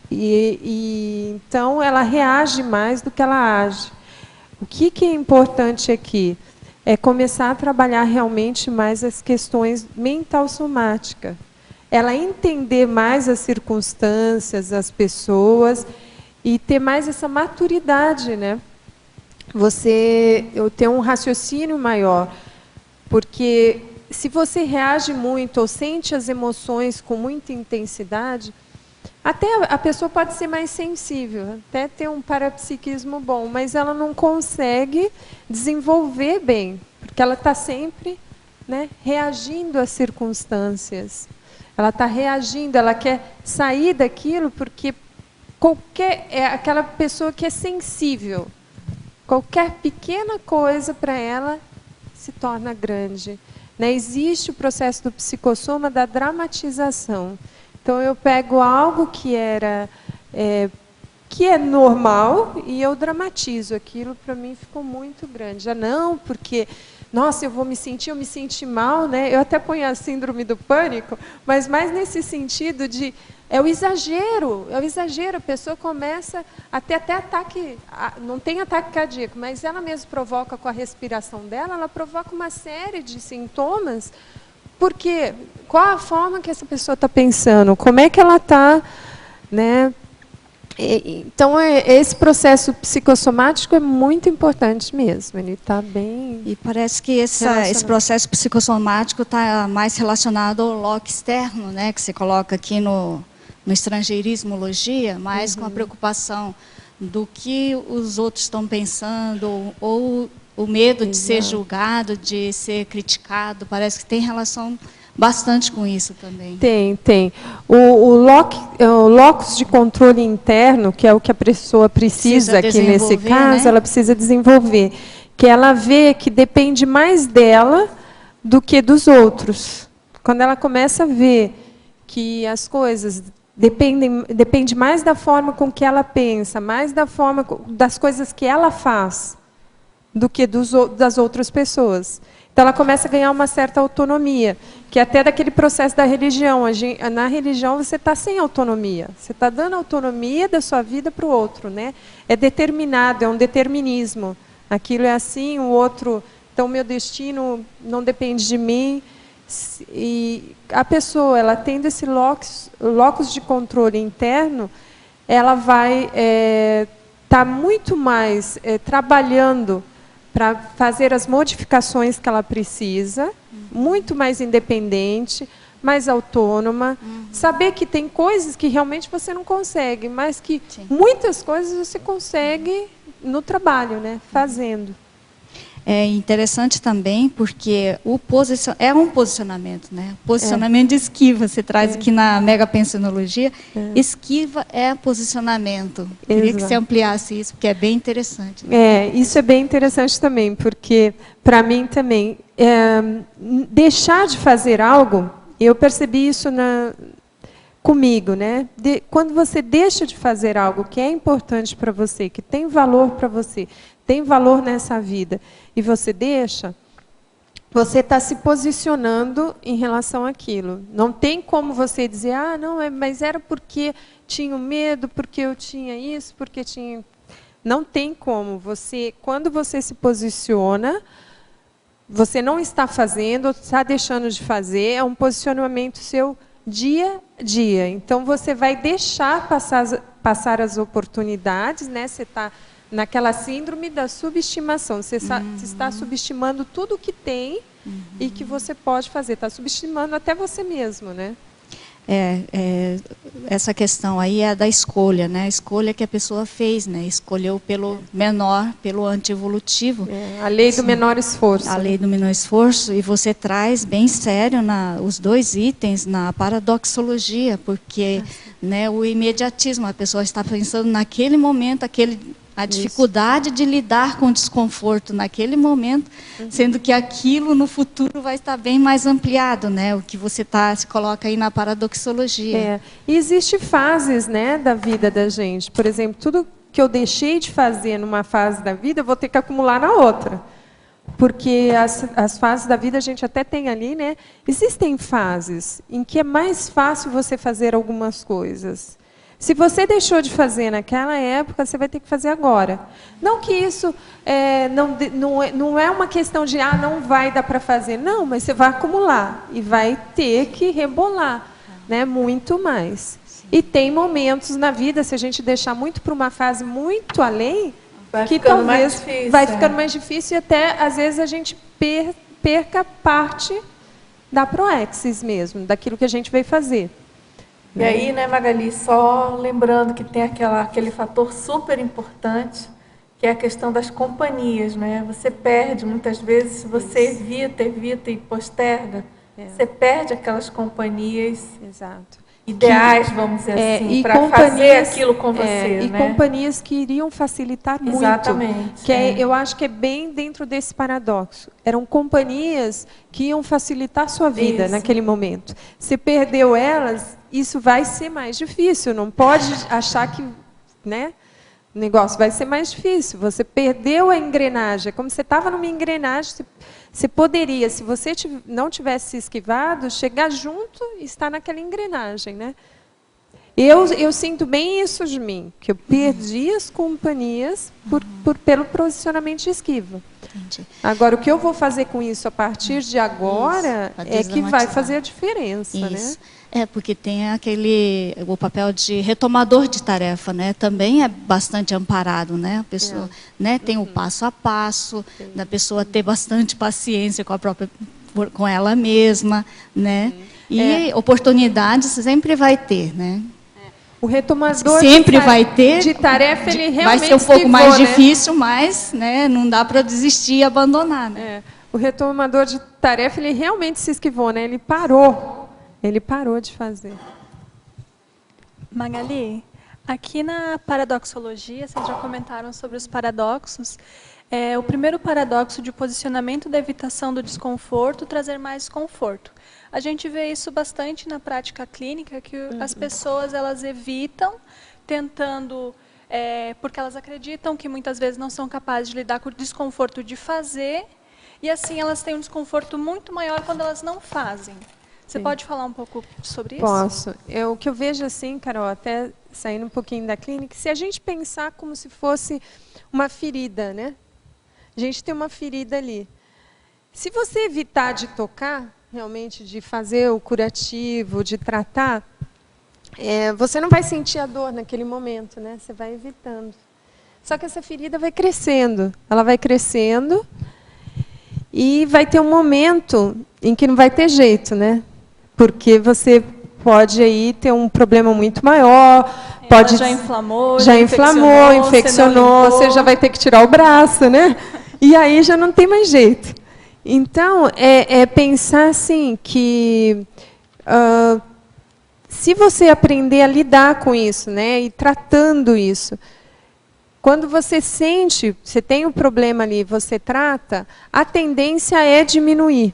Então ela reage mais do que ela age. O que é importante aqui é começar a trabalhar realmente mais as questões mental-somática. Ela entender mais as circunstâncias, as pessoas e ter mais essa maturidade, né? Eu tenho um raciocínio maior, porque se você reage muito ou sente as emoções com muita intensidade, até a pessoa pode ser mais sensível, até ter um parapsiquismo bom, mas ela não consegue desenvolver bem, porque ela está sempre, né, reagindo às circunstâncias. Ela está reagindo, ela quer sair daquilo, porque é aquela pessoa que é sensível. Qualquer pequena coisa para ela se torna grande. Né? Existe o processo do psicossoma da dramatização. Então, eu pego algo que era que é normal e eu dramatizo. Aquilo, para mim, ficou muito grande. Já não, porque, nossa, eu me senti mal, né? Eu até ponho a síndrome do pânico, mas mais nesse sentido de... É o exagero, a pessoa começa a ter até ataque, não tem ataque cardíaco, mas ela mesma provoca com a respiração dela, ela provoca uma série de sintomas, porque qual a forma que essa pessoa está pensando, como é que ela está, né? Então, esse processo psicossomático é muito importante mesmo, ele está bem... E parece que esse processo psicossomático está mais relacionado ao loco externo, né, que você coloca aqui no estrangeirismologia, mais com a preocupação do que os outros estão pensando, ou o medo de ser julgado, de ser criticado, parece que tem relação bastante com isso também. Tem. O locus de controle interno, que é o que a pessoa precisa aqui nesse caso, né? Ela precisa desenvolver, que ela vê que depende mais dela do que dos Quando ela começa a ver que as coisas depende mais da forma com que ela pensa, mais da forma das coisas que ela faz, do que das outras pessoas. Então, ela começa a ganhar uma certa autonomia, que é até daquele processo da religião. Na religião, você está sem autonomia. Você está dando autonomia da sua vida para o outro. Né? É determinado, é um determinismo. Aquilo é assim, o outro... Então, o meu destino não depende de mim. E a pessoa, ela tendo esse locus de controle interno, ela vai estar muito mais trabalhando para fazer as modificações que ela precisa, muito mais independente, mais autônoma, saber que tem coisas que realmente você não consegue, mas que muitas coisas você consegue no trabalho, né, fazendo. É interessante também porque é um posicionamento, né? Posicionamento de esquiva, você traz aqui na megapensionologia, esquiva é posicionamento. Queria que você ampliasse isso, porque é bem interessante. Né? Isso é bem interessante também, porque, para mim também, deixar de fazer algo, eu percebi isso comigo, né? Quando você deixa de fazer algo que é importante para você, que tem valor para você, tem valor nessa vida, e você deixa, você está se posicionando em relação àquilo. Não tem como você dizer, não, mas era porque tinha medo, porque eu tinha isso, porque tinha... Não tem como. Quando você se posiciona, você não está fazendo, está deixando de fazer, é um posicionamento seu dia a dia. Então, você vai deixar passar as oportunidades, né? Você está naquela síndrome da subestimação. Você está subestimando tudo que tem e que você pode fazer. Está subestimando até você mesmo, né? Essa questão aí é da escolha, né? A escolha que a pessoa fez, né? Escolheu pelo menor, pelo antievolutivo. A lei do menor esforço. A lei do menor esforço. E você traz bem sério os dois itens na paradoxologia, porque né, o imediatismo, a pessoa está pensando naquele momento, a dificuldade de lidar com o desconforto naquele momento, sendo que aquilo no futuro vai estar bem mais ampliado, né? O que você se coloca aí na paradoxologia. E existem fases, né, da vida da gente. Por exemplo, tudo que eu deixei de fazer numa fase da vida, eu vou ter que acumular na outra. Porque as fases da vida a gente até tem ali, né? Existem fases em que é mais fácil você fazer algumas coisas. Se você deixou de fazer naquela época, você vai ter que fazer agora. Não que isso não é uma questão de não vai dar para fazer. Não, mas você vai acumular e vai ter que rebolar, né, muito mais. Sim. E tem momentos na vida, se a gente deixar muito para uma fase muito além, que talvez vai ficando mais difícil e até, às vezes, a gente perca parte da proexis mesmo, daquilo que a gente veio fazer. E aí, né, Magali, só lembrando que tem aquele fator super importante, que é a questão das companhias, né? Você perde, muitas vezes, se você evita e posterga, você perde aquelas companhias. Exato. ideais, vamos dizer assim, para fazer aquilo com você, e né? companhias que iriam facilitar muito. Exatamente. Eu acho que é bem dentro desse paradoxo. Eram companhias que iam facilitar a sua vida naquele momento. Se perdeu elas, isso vai ser mais difícil. Não pode achar que, né, o negócio vai ser mais difícil. Você perdeu a engrenagem. É como se você estava numa engrenagem. Você poderia, se você não tivesse se esquivado, chegar junto e estar naquela engrenagem, né? Eu sinto bem isso de mim, que eu perdi as companhias pelo posicionamento de esquiva. Entendi. Agora, o que eu vou fazer com isso a partir de agora é que vai fazer a diferença, né? Porque tem o papel de retomador de tarefa, né? Também é bastante amparado, né? A pessoa, né? Tem o passo a passo, da pessoa ter bastante paciência com ela mesma, né? E oportunidades sempre vai ter, né? O retomador sempre vai ter de tarefa, ele realmente vai ser um pouco mais difícil, mas, né, não dá para desistir e abandonar, né? O retomador de tarefa, ele realmente se esquivou, né? Ele parou de fazer. Magali, aqui na paradoxologia, vocês já comentaram sobre os paradoxos. O primeiro paradoxo de posicionamento da evitação do desconforto, trazer mais conforto. A gente vê isso bastante na prática clínica, que as pessoas elas evitam, tentando, porque elas acreditam que muitas vezes não são capazes de lidar com o desconforto de fazer, e assim elas têm um desconforto muito maior quando elas não fazem. Você pode falar um pouco sobre isso? Posso. O que eu vejo assim, Carol, até saindo um pouquinho da clínica, se a gente pensar como se fosse uma ferida, né? A gente tem uma ferida ali. Se você evitar de tocar, realmente de fazer o curativo, de tratar, você não vai sentir a dor naquele momento, né? Você vai evitando. Só que essa ferida vai crescendo. Ela vai crescendo e vai ter um momento em que não vai ter jeito, né? Porque você pode aí ter um problema muito maior. Pode, já inflamou, infeccionou, você já vai ter que tirar o braço, né? E aí já não tem mais jeito. Então, pensar assim que se você aprender a lidar com isso, né, e tratando isso, quando você sente, você tem um problema ali, você trata, a tendência é diminuir,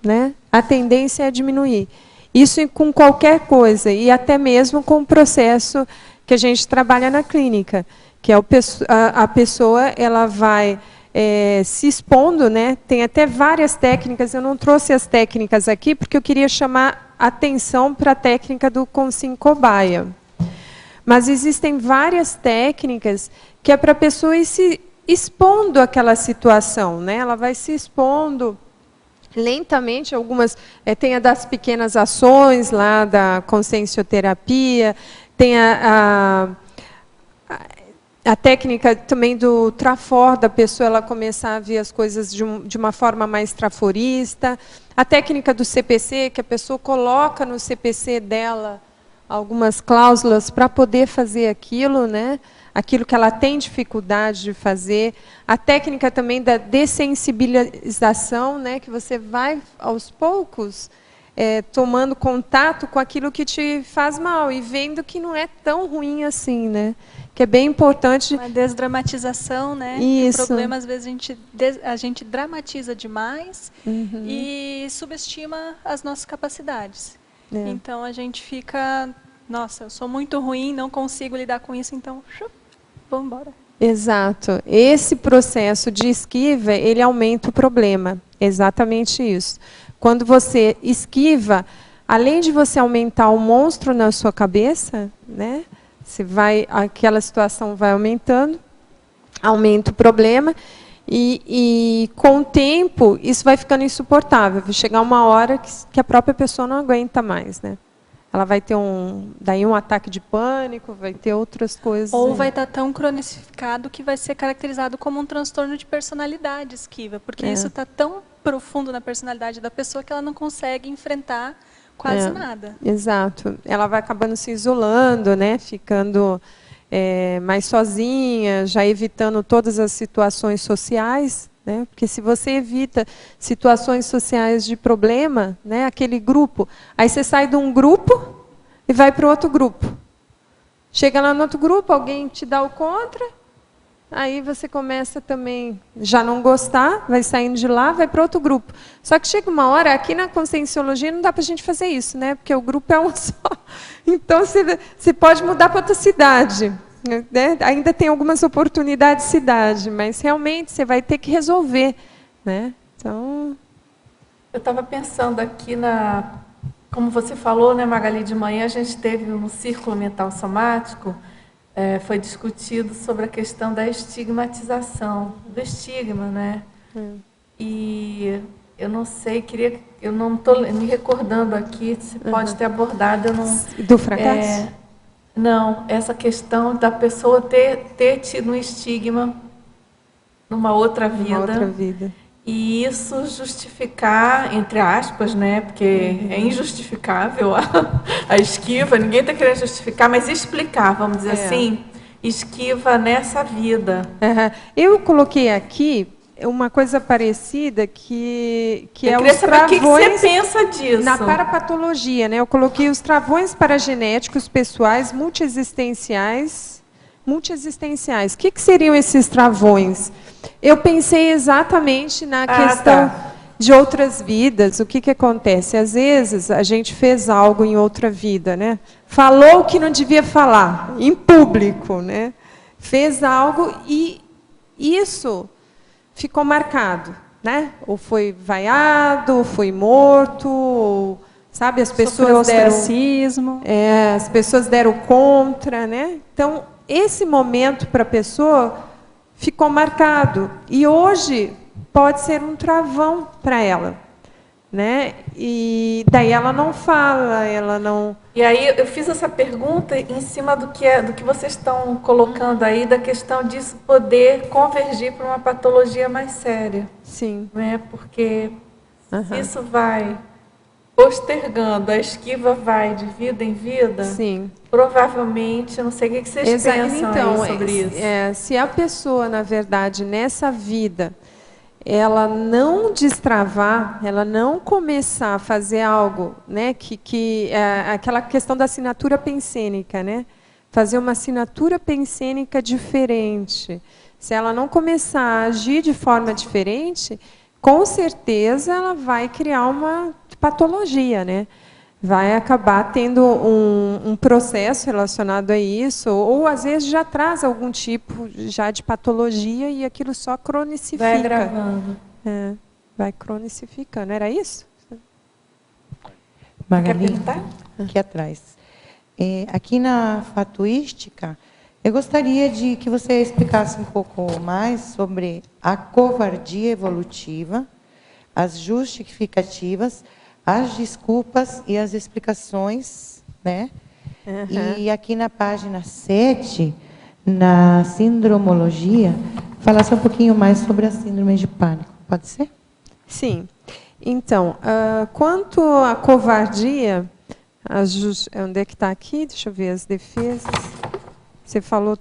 né? A tendência é diminuir. Isso com qualquer coisa, e até mesmo com o processo que a gente trabalha na clínica, que é a pessoa ela vai se expondo, né? Tem até várias técnicas, eu não trouxe as técnicas aqui, porque eu queria chamar atenção para a técnica do Konsin Cobaia. Mas existem várias técnicas que é para a pessoa ir se expondo àquela situação, né? Ela vai se expondo lentamente, algumas, tem a das pequenas ações, lá da consciencioterapia, tem a técnica também do trafor, da pessoa ela começar a ver as coisas de uma forma mais traforista. A técnica do CPC, que a pessoa coloca no CPC dela algumas cláusulas para poder fazer aquilo, né? Aquilo que ela tem dificuldade de fazer. A técnica também da dessensibilização, né? Que você vai, aos poucos, tomando contato com aquilo que te faz mal e vendo que não é tão ruim assim, né? Que é bem importante. Uma desdramatização, né? Isso. O problema, às vezes, a gente dramatiza demais e subestima as nossas capacidades. Então, a gente fica, nossa, eu sou muito ruim, não consigo lidar com isso, então, vamos embora. Exato. Esse processo de esquiva, ele aumenta o problema. Exatamente isso. Quando você esquiva, além de você aumentar o monstro na sua cabeça, né? Aquela situação vai aumentando, aumenta o problema, e com o tempo isso vai ficando insuportável. Vai chegar uma hora que a própria pessoa não aguenta mais, né? Ela vai ter um ataque de pânico, vai ter outras coisas. Ou vai estar tão cronificado que vai ser caracterizado como um transtorno de personalidade esquiva, porque isso está tão profundo na personalidade da pessoa que ela não consegue enfrentar quase nada. Exato. Ela vai acabando se isolando, né? Ficando mais sozinha, já evitando todas as situações sociais, né? Porque se você evita situações sociais de problema, né? Aquele grupo, aí você sai de um grupo e vai para o outro grupo. Chega lá no outro grupo, alguém te dá o contra, aí você começa também já não gostar, vai saindo de lá, vai para outro grupo. Só que chega uma hora, aqui na Conscienciologia não dá para a gente fazer isso, né? Porque o grupo é um só. Então, você pode mudar para outra cidade. Né? Ainda tem algumas oportunidades de cidade, mas realmente você vai ter que resolver. Né? Então... Eu estava pensando aqui como você falou, né, Magali, de manhã a gente teve um círculo mental somático, foi discutido sobre a questão da estigmatização, do estigma, né? E eu não sei, eu não estou me recordando aqui, se pode ter abordado, eu não... Do fracasso? Não, essa questão da pessoa ter tido um estigma numa outra vida. Uma outra vida. E isso justificar, entre aspas, né? Porque é injustificável a esquiva, ninguém está querendo justificar, mas explicar, vamos dizer assim, esquiva nessa vida. Eu coloquei aqui uma coisa parecida que é os travões... O que você pensa disso? Na parapatologia, né? Eu coloquei os travões paragenéticos pessoais multiexistenciais. O que seriam esses travões? Eu pensei exatamente na questão de outras vidas. O que acontece? Às vezes, a gente fez algo em outra vida, né? Falou o que não devia falar, em público, né? Fez algo e isso ficou marcado, né? Ou foi vaiado, ou foi morto, ou, sabe? As pessoas as pessoas deram contra, né? Então, esse momento para a pessoa ficou marcado. E hoje pode ser um travão para ela. Né? E daí ela não fala, ela não... E aí eu fiz essa pergunta em cima do que vocês estão colocando aí, da questão disso poder convergir para uma patologia mais séria. Sim. Né? Porque isso vai postergando, a esquiva vai de vida em vida. Sim. Provavelmente, eu não sei o que vocês pensam então, aí sobre isso. Se a pessoa, na verdade, nessa vida, ela não destravar, ela não começar a fazer algo, né, aquela questão da assinatura pensênica, né, fazer uma assinatura pensênica diferente. Se ela não começar a agir de forma diferente, com certeza ela vai criar uma patologia, né? Vai acabar tendo um processo relacionado a isso, ou às vezes já traz algum tipo já de patologia e aquilo só cronicifica. Vai agravando. Vai cronicificando. Era isso? Magali, aqui atrás. Aqui na fatuística, eu gostaria de que você explicasse um pouco mais sobre a covardia evolutiva, as justificativas, as desculpas e as explicações, né? E aqui na página 7, na sindromologia, falasse um pouquinho mais sobre a síndrome de pânico. Pode ser? Sim. Então, quanto à covardia, onde é que está aqui? Deixa eu ver as defesas. Você falou...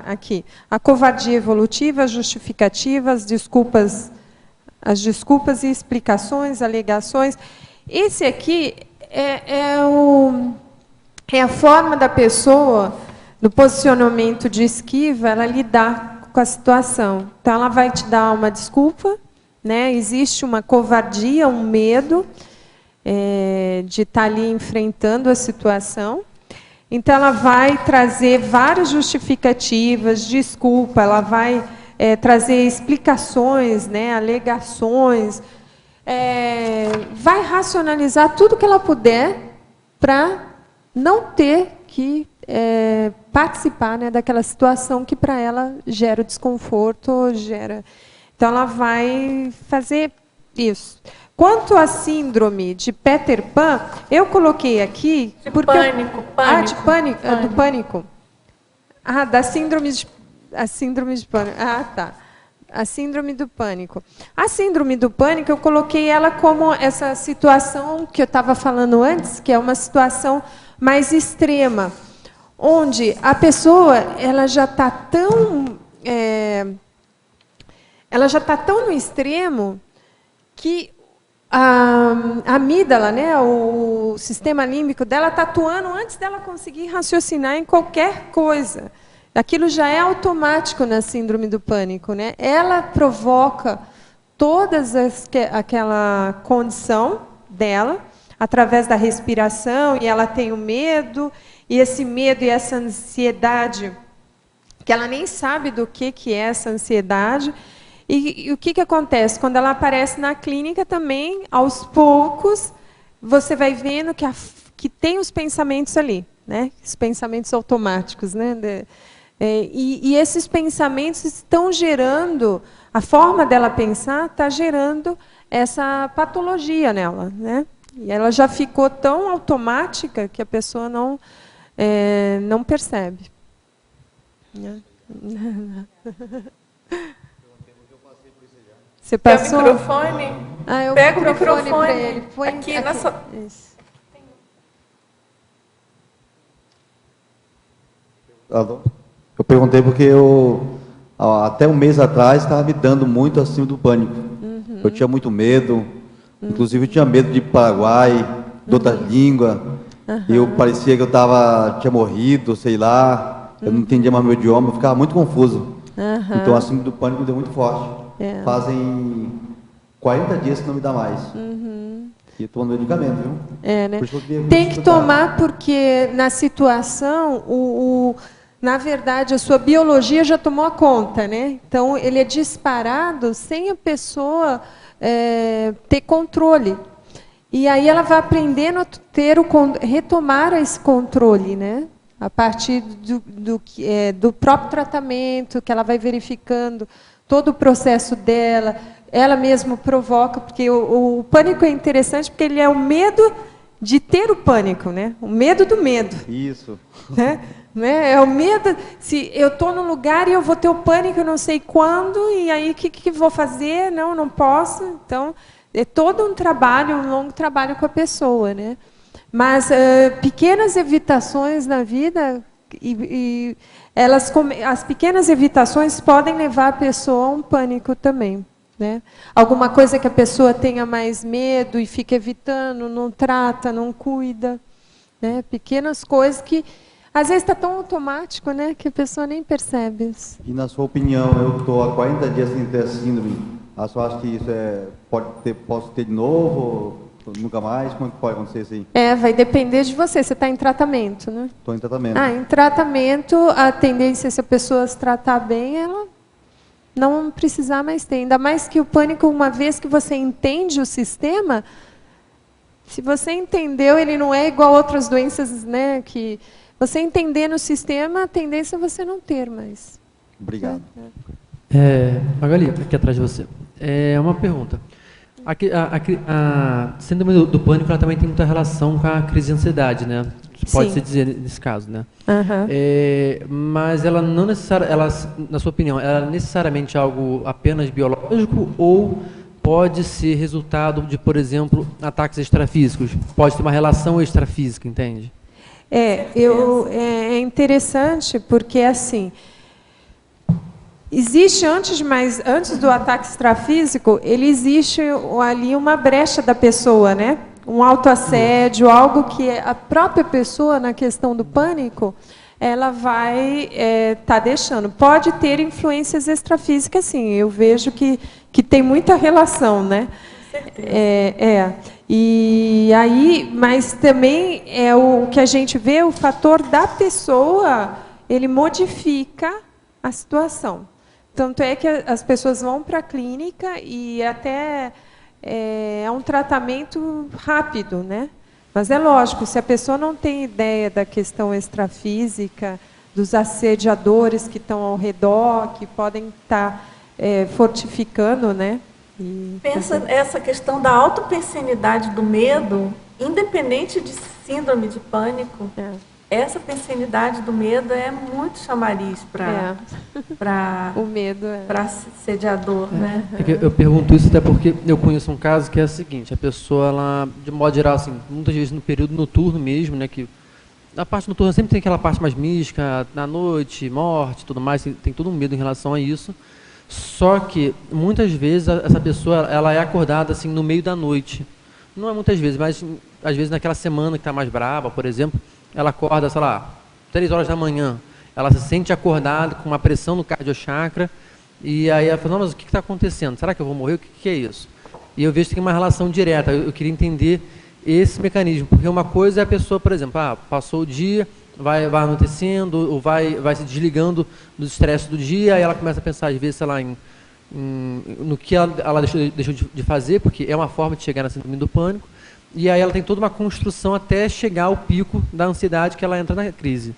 aqui. A covardia evolutiva, as justificativas, as desculpas e explicações, alegações. Esse aqui é a forma da pessoa, no posicionamento de esquiva, ela lidar com a situação. Então, ela vai te dar uma desculpa, né? Existe uma covardia, um medo de estar ali enfrentando a situação. Então, ela vai trazer várias justificativas, desculpa, ela vai trazer explicações, né? Alegações, vai racionalizar tudo que ela puder para não ter que participar, né, daquela situação que para ela gera desconforto, gera... Então, ela vai fazer isso. Quanto à síndrome de Peter Pan, eu coloquei aqui... De pânico. Do pânico. Da síndrome de pânico. Tá. A síndrome do pânico. A síndrome do pânico, eu coloquei ela como essa situação que eu estava falando antes, que é uma situação mais extrema, onde a pessoa ela já está tão no extremo que a amígdala, né, o sistema límbico dela está atuando antes dela conseguir raciocinar em qualquer coisa. Aquilo já é automático na síndrome do pânico, né? Ela provoca aquela condição dela através da respiração, e ela tem o medo, e esse medo e essa ansiedade, que ela nem sabe do que é essa ansiedade. E o que acontece? Quando ela aparece na clínica também, aos poucos, você vai vendo que tem os pensamentos ali, né? Os pensamentos automáticos, né? E esses pensamentos estão gerando, a forma dela pensar está gerando essa patologia nela, né? E ela já ficou tão automática que a pessoa não percebe. Você passou? Quer o microfone? Eu pega o microfone para ele. Põe aqui na sua... Isso. Eu perguntei porque até um mês atrás estava me dando muito acima do pânico. Uhum. Eu tinha muito medo, inclusive eu tinha medo de ir para o Paraguai, de outra língua. Uhum. Eu parecia que eu tinha morrido, sei lá, eu não entendia mais meu idioma, eu ficava muito confuso. Uhum. Então a síndrome do pânico deu muito forte. Fazem 40 dias que não me dá mais. Uhum. E estou tomando medicamento, viu? Né? Tem que tomar, porque na situação, na verdade, a sua biologia já tomou a conta, né? Então, ele é disparado sem a pessoa ter controle. E aí ela vai aprendendo a retomar esse controle, né? A partir do próprio tratamento, que ela vai verificando todo o processo dela, ela mesma provoca, porque o pânico é interessante, porque ele é o medo de ter o pânico, né? O medo do medo. Isso. Né? É o medo, se eu estou num lugar e eu vou ter o pânico, eu não sei quando, e aí o que vou fazer? Não posso. Então, é todo um trabalho, um longo trabalho com a pessoa, né? Mas pequenas evitações na vida, as pequenas evitações podem levar a pessoa a um pânico também, né? Alguma coisa que a pessoa tenha mais medo e fica evitando, não trata, não cuida, né? Pequenas coisas que às vezes está tão automático, né, que a pessoa nem percebe isso. E na sua opinião, eu estou há 40 dias sem ter síndrome, a senhora acha que isso posso ter de novo, ou nunca mais? Como é que pode acontecer isso aí? Vai depender de você. Você está em tratamento, né? Estou em tratamento. Em tratamento, a tendência, se a pessoa se tratar bem, ela não precisar mais ter. Ainda mais que o pânico, uma vez que você entende o sistema, se você entendeu, ele não é igual a outras doenças, né, que você entendendo o sistema, a tendência é você não ter mais. Obrigado. Magali, aqui atrás de você. Uma pergunta. A síndrome do pânico, ela também tem muita relação com a crise de ansiedade, né? Pode-se dizer nesse caso, né? Uhum. Mas ela não necessariamente, na sua opinião, ela é necessariamente algo apenas biológico ou pode ser resultado de, por exemplo, ataques extrafísicos? Pode ter uma relação extrafísica, entende? É interessante porque, assim, existe antes do ataque extrafísico, ele existe ali uma brecha da pessoa, né? Um autoassédio, algo que a própria pessoa, na questão do pânico, ela vai tá deixando. Pode ter influências extrafísicas, sim. Eu vejo que tem muita relação, né? E aí, mas também é o que a gente vê, o fator da pessoa, ele modifica a situação. Tanto é que as pessoas vão para a clínica e até é um tratamento rápido, né? Mas é lógico, se a pessoa não tem ideia da questão extrafísica, dos assediadores que estão ao redor, que podem estar fortificando, né? Pensa essa questão da autopensenidade do medo, independente de síndrome de pânico. Essa pensenidade do medo é muito chamariz para o medo para assediador, né? Eu pergunto isso até porque eu conheço um caso que é o seguinte: a pessoa, ela, de modo geral, assim, muitas vezes no período noturno mesmo, né, que na parte noturna sempre tem aquela parte mais mística, na noite, morte, tudo mais, tem todo um medo em relação a isso. Só que, muitas vezes, essa pessoa ela é acordada assim, no meio da noite. Não é muitas vezes, mas às vezes naquela semana que está mais brava, por exemplo, ela acorda, sei lá, 3 horas da manhã. Ela se sente acordada com uma pressão no cardiochakra e aí ela fala, não, mas o que está acontecendo? Será que eu vou morrer? O que é isso? E eu vejo que tem uma relação direta. Eu queria entender esse mecanismo, porque uma coisa é a pessoa, por exemplo, passou o dia, vai anoitecendo, ou vai se desligando do estresse do dia, aí ela começa a pensar, às vezes, sei lá, no que ela deixou de fazer, porque é uma forma de chegar na síndrome do pânico, e aí ela tem toda uma construção até chegar ao pico da ansiedade que ela entra na crise.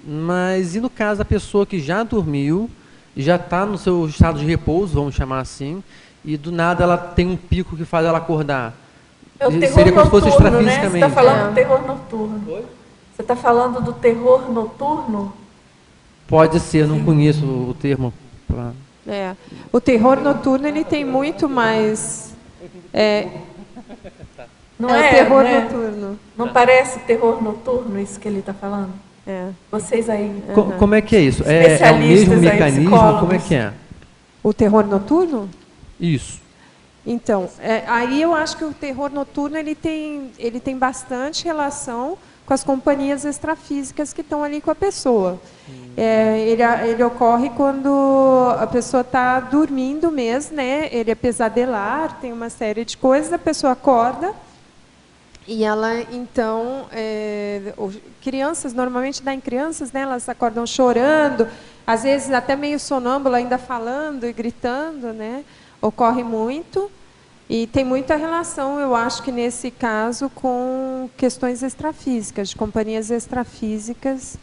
Mas e no caso da pessoa que já dormiu, já está no seu estado de repouso, vamos chamar assim, e do nada ela tem um pico que faz ela acordar? É o terror Seria como se fosse noturno, né? Você extrafisicamente. está falando do terror noturno. Oi? Você está falando do terror noturno? Pode ser, eu não conheço o termo. O terror noturno ele tem muito mais. Não o é? terror não é? noturno. Não parece terror noturno isso que ele está falando? Vocês aí. Como é que é isso? É o mesmo mecanismo? Como é que é? O terror noturno? Isso. Então, aí eu acho que o terror noturno ele tem bastante relação com as companhias extrafísicas que estão ali com a pessoa. Ele ocorre quando a pessoa está dormindo mesmo, né? Ele é pesadelar, tem uma série de coisas, a pessoa acorda e ela, então, crianças, normalmente dá em crianças, né? Elas acordam chorando, às vezes até meio sonâmbula, ainda falando e gritando, né? Ocorre muito. E tem muita relação, eu acho que nesse caso, com questões extrafísicas, de companhias extrafísicas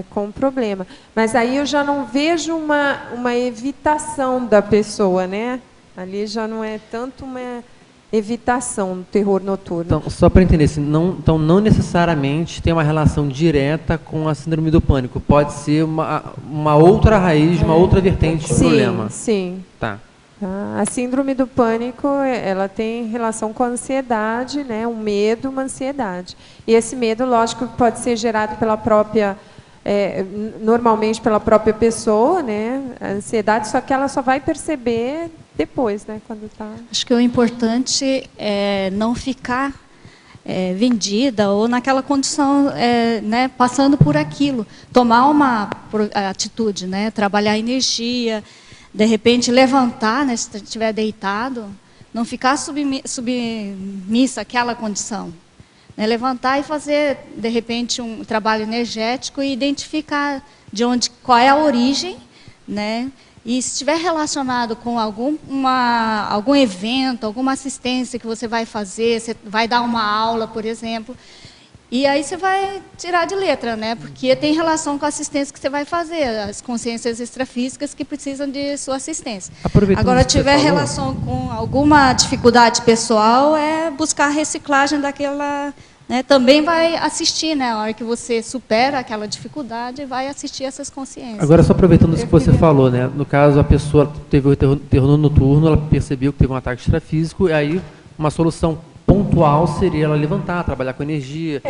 com problema. Mas aí eu já não vejo uma evitação da pessoa, né? Ali já não é tanto uma evitação do terror noturno. Então, só para entender, então não necessariamente tem uma relação direta com a síndrome do pânico. Pode ser uma outra raiz, uma outra vertente do problema. Sim. Tá. A síndrome do pânico, ela tem relação com a ansiedade, né? Um medo, uma ansiedade. E esse medo, lógico, pode ser gerado pela própria, normalmente pela própria pessoa, né? A ansiedade, só que ela só vai perceber depois, né? Quando está. Acho que o importante é não ficar vendida ou naquela condição, né? Passando por aquilo, tomar uma atitude, né? Trabalhar a energia. De repente, levantar, né, se estiver deitado, não ficar submissa àquela condição. Né, levantar e fazer, de repente, um trabalho energético e identificar qual é a origem, né, e se estiver relacionado com algum evento, alguma assistência que você vai fazer, você vai dar uma aula, por exemplo, e aí você vai tirar de letra, né? Porque tem relação com a assistência que você vai fazer, as consciências extrafísicas que precisam de sua assistência. Agora, tiver relação com alguma dificuldade pessoal, buscar a reciclagem daquela... Né? Também vai assistir, né? A hora que você supera aquela dificuldade, vai assistir essas consciências. Agora, só aproveitando isso que você falou, né? No caso, a pessoa teve o terror noturno, ela percebeu que teve um ataque extrafísico, e aí uma solução pontual seria ela levantar, trabalhar com energia.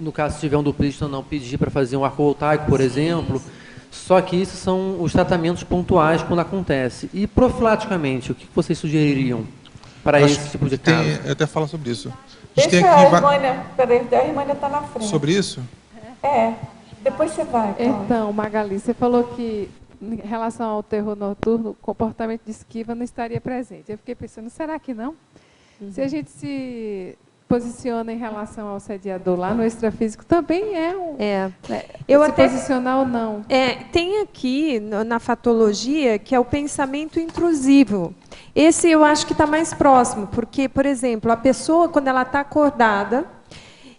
No caso, se tiver um duplista, não pedir para fazer um arco voltaico, por exemplo. Só que isso são os tratamentos pontuais quando acontece. E profilaticamente, o que vocês sugeririam para esse tipo de caso? Eu até falo sobre isso. Deixa a Irmânia, peraí, a Irmânia está na frente. Sobre isso? Depois você vai. Paulo. Então, Magali, você falou que em relação ao terror noturno, o comportamento de esquiva não estaria presente. Eu fiquei pensando, será que não? Se a gente se posiciona em relação ao sediador lá no extrafísico, também Eu se até posicionar ou não. Tem aqui na fatologia que é o pensamento intrusivo. Esse eu acho que está mais próximo, porque, por exemplo, a pessoa, quando ela está acordada,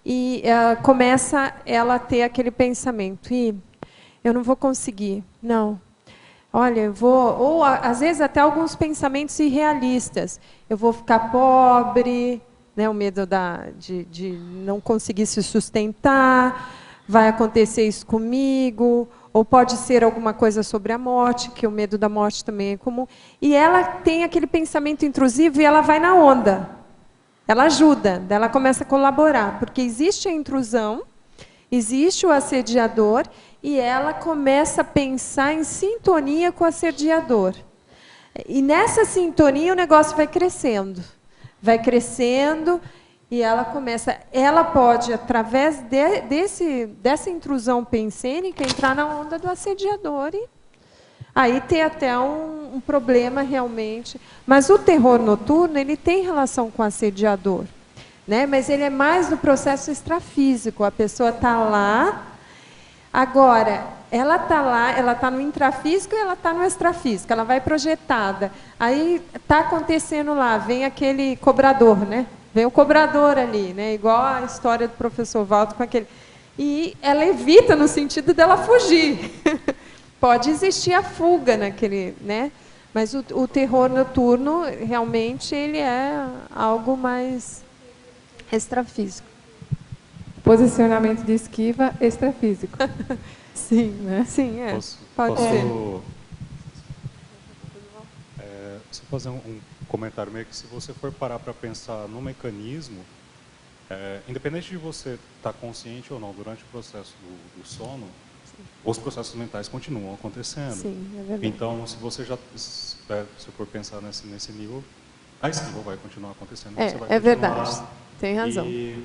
e começa ela a ter aquele pensamento, eu não vou conseguir, não. Olha, eu vou... Ou, às vezes, até alguns pensamentos irrealistas. Eu vou ficar pobre, né, o medo de não conseguir se sustentar, vai acontecer isso comigo, ou pode ser alguma coisa sobre a morte, que o medo da morte também é comum. E ela tem aquele pensamento intrusivo e ela vai na onda. Ela ajuda, ela começa a colaborar, porque existe a intrusão, existe o assediador, e ela começa a pensar em sintonia com o assediador. E nessa sintonia o negócio vai crescendo, e ela pode, através dessa intrusão pensênica, entrar na onda do assediador e aí ter até um problema realmente. Mas o terror noturno, ele tem relação com o assediador, né? Mas ele é mais no processo extrafísico. A pessoa está lá, agora, ela está lá, ela está no intrafísico e ela está no extrafísico, ela vai projetada. Aí está acontecendo lá, vem aquele cobrador, né? Vem o cobrador ali, né? Igual a história do professor Waldo com aquele. E ela evita no sentido dela fugir. Pode existir a fuga naquele, né? Mas o terror noturno, realmente, ele é algo mais extrafísico. Posicionamento de esquiva extrafísico. Sim, né? Sim, é. Pode ser. Só fazer um comentário meio que, se você for parar para pensar no mecanismo, independente de você estar consciente ou não durante o processo do sono, os processos mentais continuam acontecendo. Sim, é verdade. Então, se você se for pensar nesse nível, a esquiva vai continuar acontecendo. Você vai continuar, verdade. Tem razão. E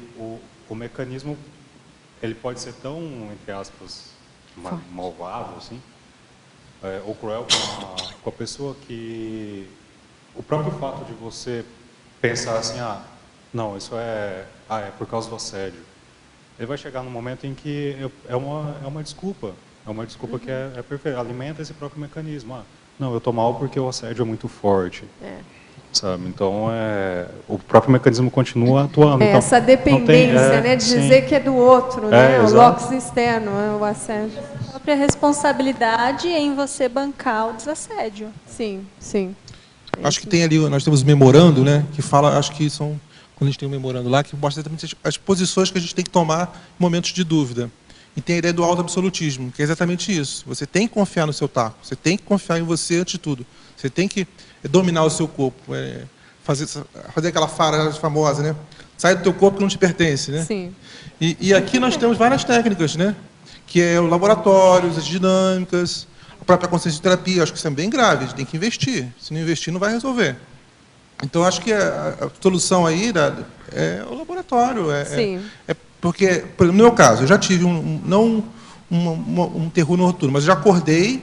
o mecanismo, ele pode ser tão, entre aspas, malvado, assim, ou cruel com a pessoa, que o próprio fato de você pensar assim, não, isso é por causa do assédio, ele vai chegar num momento em que é uma desculpa. É uma desculpa que é perfeita, alimenta esse próprio mecanismo. Não, eu estou mal porque o assédio é muito forte. Sabe? Então, o próprio mecanismo continua atuando. Então, essa dependência, né, de dizer que é do outro, né? O locus externo, o assédio. A própria responsabilidade em você bancar o desassédio. Sim, sim. Acho que tem ali, nós temos o memorando, né, que fala, acho que são, quando a gente tem um memorando lá, que mostra exatamente as posições que a gente tem que tomar em momentos de dúvida. E tem a ideia do auto-absolutismo, que é exatamente isso. Você tem que confiar no seu taco, você tem que confiar em você antes de tudo. Você tem que dominar o seu corpo, fazer aquela frase famosa, né? Sai do teu corpo que não te pertence, né? Sim. E aqui nós temos várias técnicas, né? Que é o laboratório, as dinâmicas, a própria consciência de terapia. Acho que isso é bem grave, a gente tem que investir. Se não investir, não vai resolver. Então, acho que a solução aí é o laboratório. Sim. Porque, por exemplo, no meu caso, eu já tive não um terror noturno, mas eu já acordei,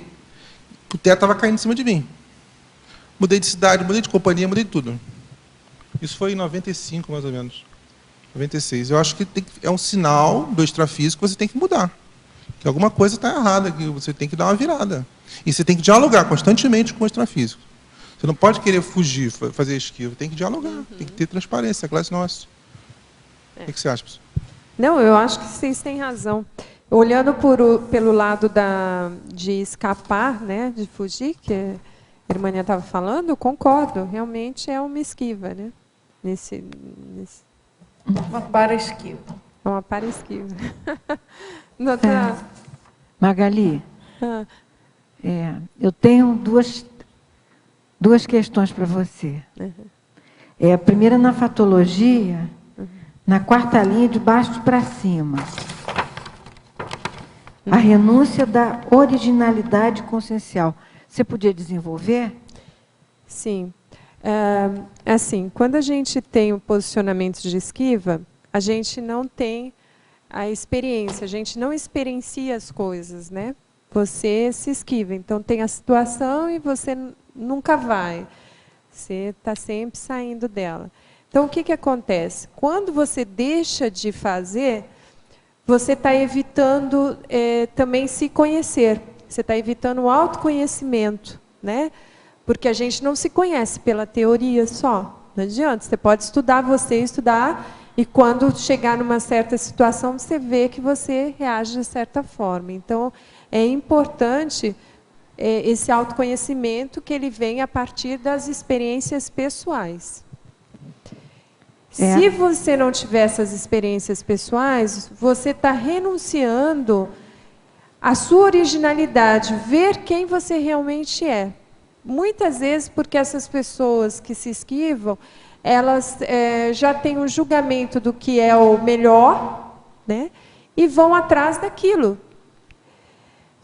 o teto estava caindo em cima de mim. Mudei de cidade, mudei de companhia, mudei de tudo. Isso foi em 95, mais ou menos. 96. Eu acho que é um sinal do extrafísico que você tem que mudar. Que alguma coisa está errada, que você tem que dar uma virada. E você tem que dialogar constantemente com o extrafísico. Você não pode querer fugir, fazer esquiva. Tem que dialogar, tem que ter transparência, é classe nossa. O que você acha, professor? Não, eu acho que vocês têm razão. Olhando pelo lado de escapar, né, de fugir, que a Irmânia estava falando, eu concordo. Realmente é uma esquiva, né? Uma para-esquiva. É uma para-esquiva. Magali, eu tenho duas questões para você. A primeira, na fatologia, na quarta linha, de baixo para cima. A renúncia da originalidade consciencial. Você podia desenvolver? Sim. Assim, quando a gente tem o posicionamento de esquiva, a gente não tem a experiência, a gente não experiencia as coisas, né? Você se esquiva, então tem a situação e você nunca vai. Você está sempre saindo dela. Então, o que acontece? Quando você deixa de fazer, você está evitando também se conhecer. Você está evitando o autoconhecimento, né? Porque a gente não se conhece pela teoria só. Não adianta. Você pode estudar, e quando chegar numa certa situação, você vê que você reage de certa forma. Então, é importante esse autoconhecimento, que ele vem a partir das experiências pessoais. Se você não tiver essas experiências pessoais, você está renunciando à sua originalidade, ver quem você realmente é. Muitas vezes, porque essas pessoas que se esquivam, elas já têm um julgamento do que é o melhor, né? E vão atrás daquilo.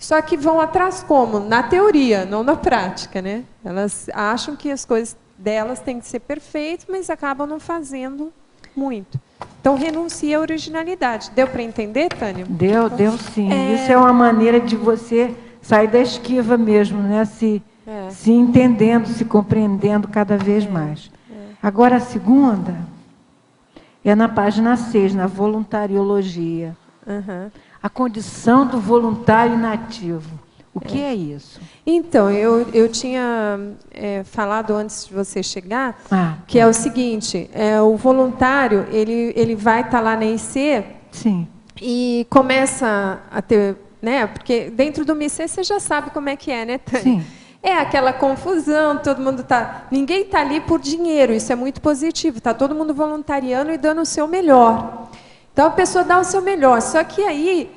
Só que vão atrás como? Na teoria, não na prática, né? Elas acham que as coisas delas têm que ser perfeitas, mas acabam não fazendo muito. Então, renuncia à originalidade. Deu para entender, Tânia? Deu sim. Isso é uma maneira de você sair da esquiva mesmo, né? Se entendendo, se compreendendo cada vez mais. Agora, a segunda é na página 6, na voluntariologia. A condição do voluntário inativo. O que é isso? Então, eu tinha falado antes de você chegar, que é o seguinte, o voluntário, ele vai estar lá na IC e começa a ter, né, porque dentro do MIC você já sabe como é que é, né, Tânia? Sim. É aquela confusão, todo mundo ninguém está ali por dinheiro, isso é muito positivo, está todo mundo voluntariando e dando o seu melhor. Então, a pessoa dá o seu melhor, só que aí,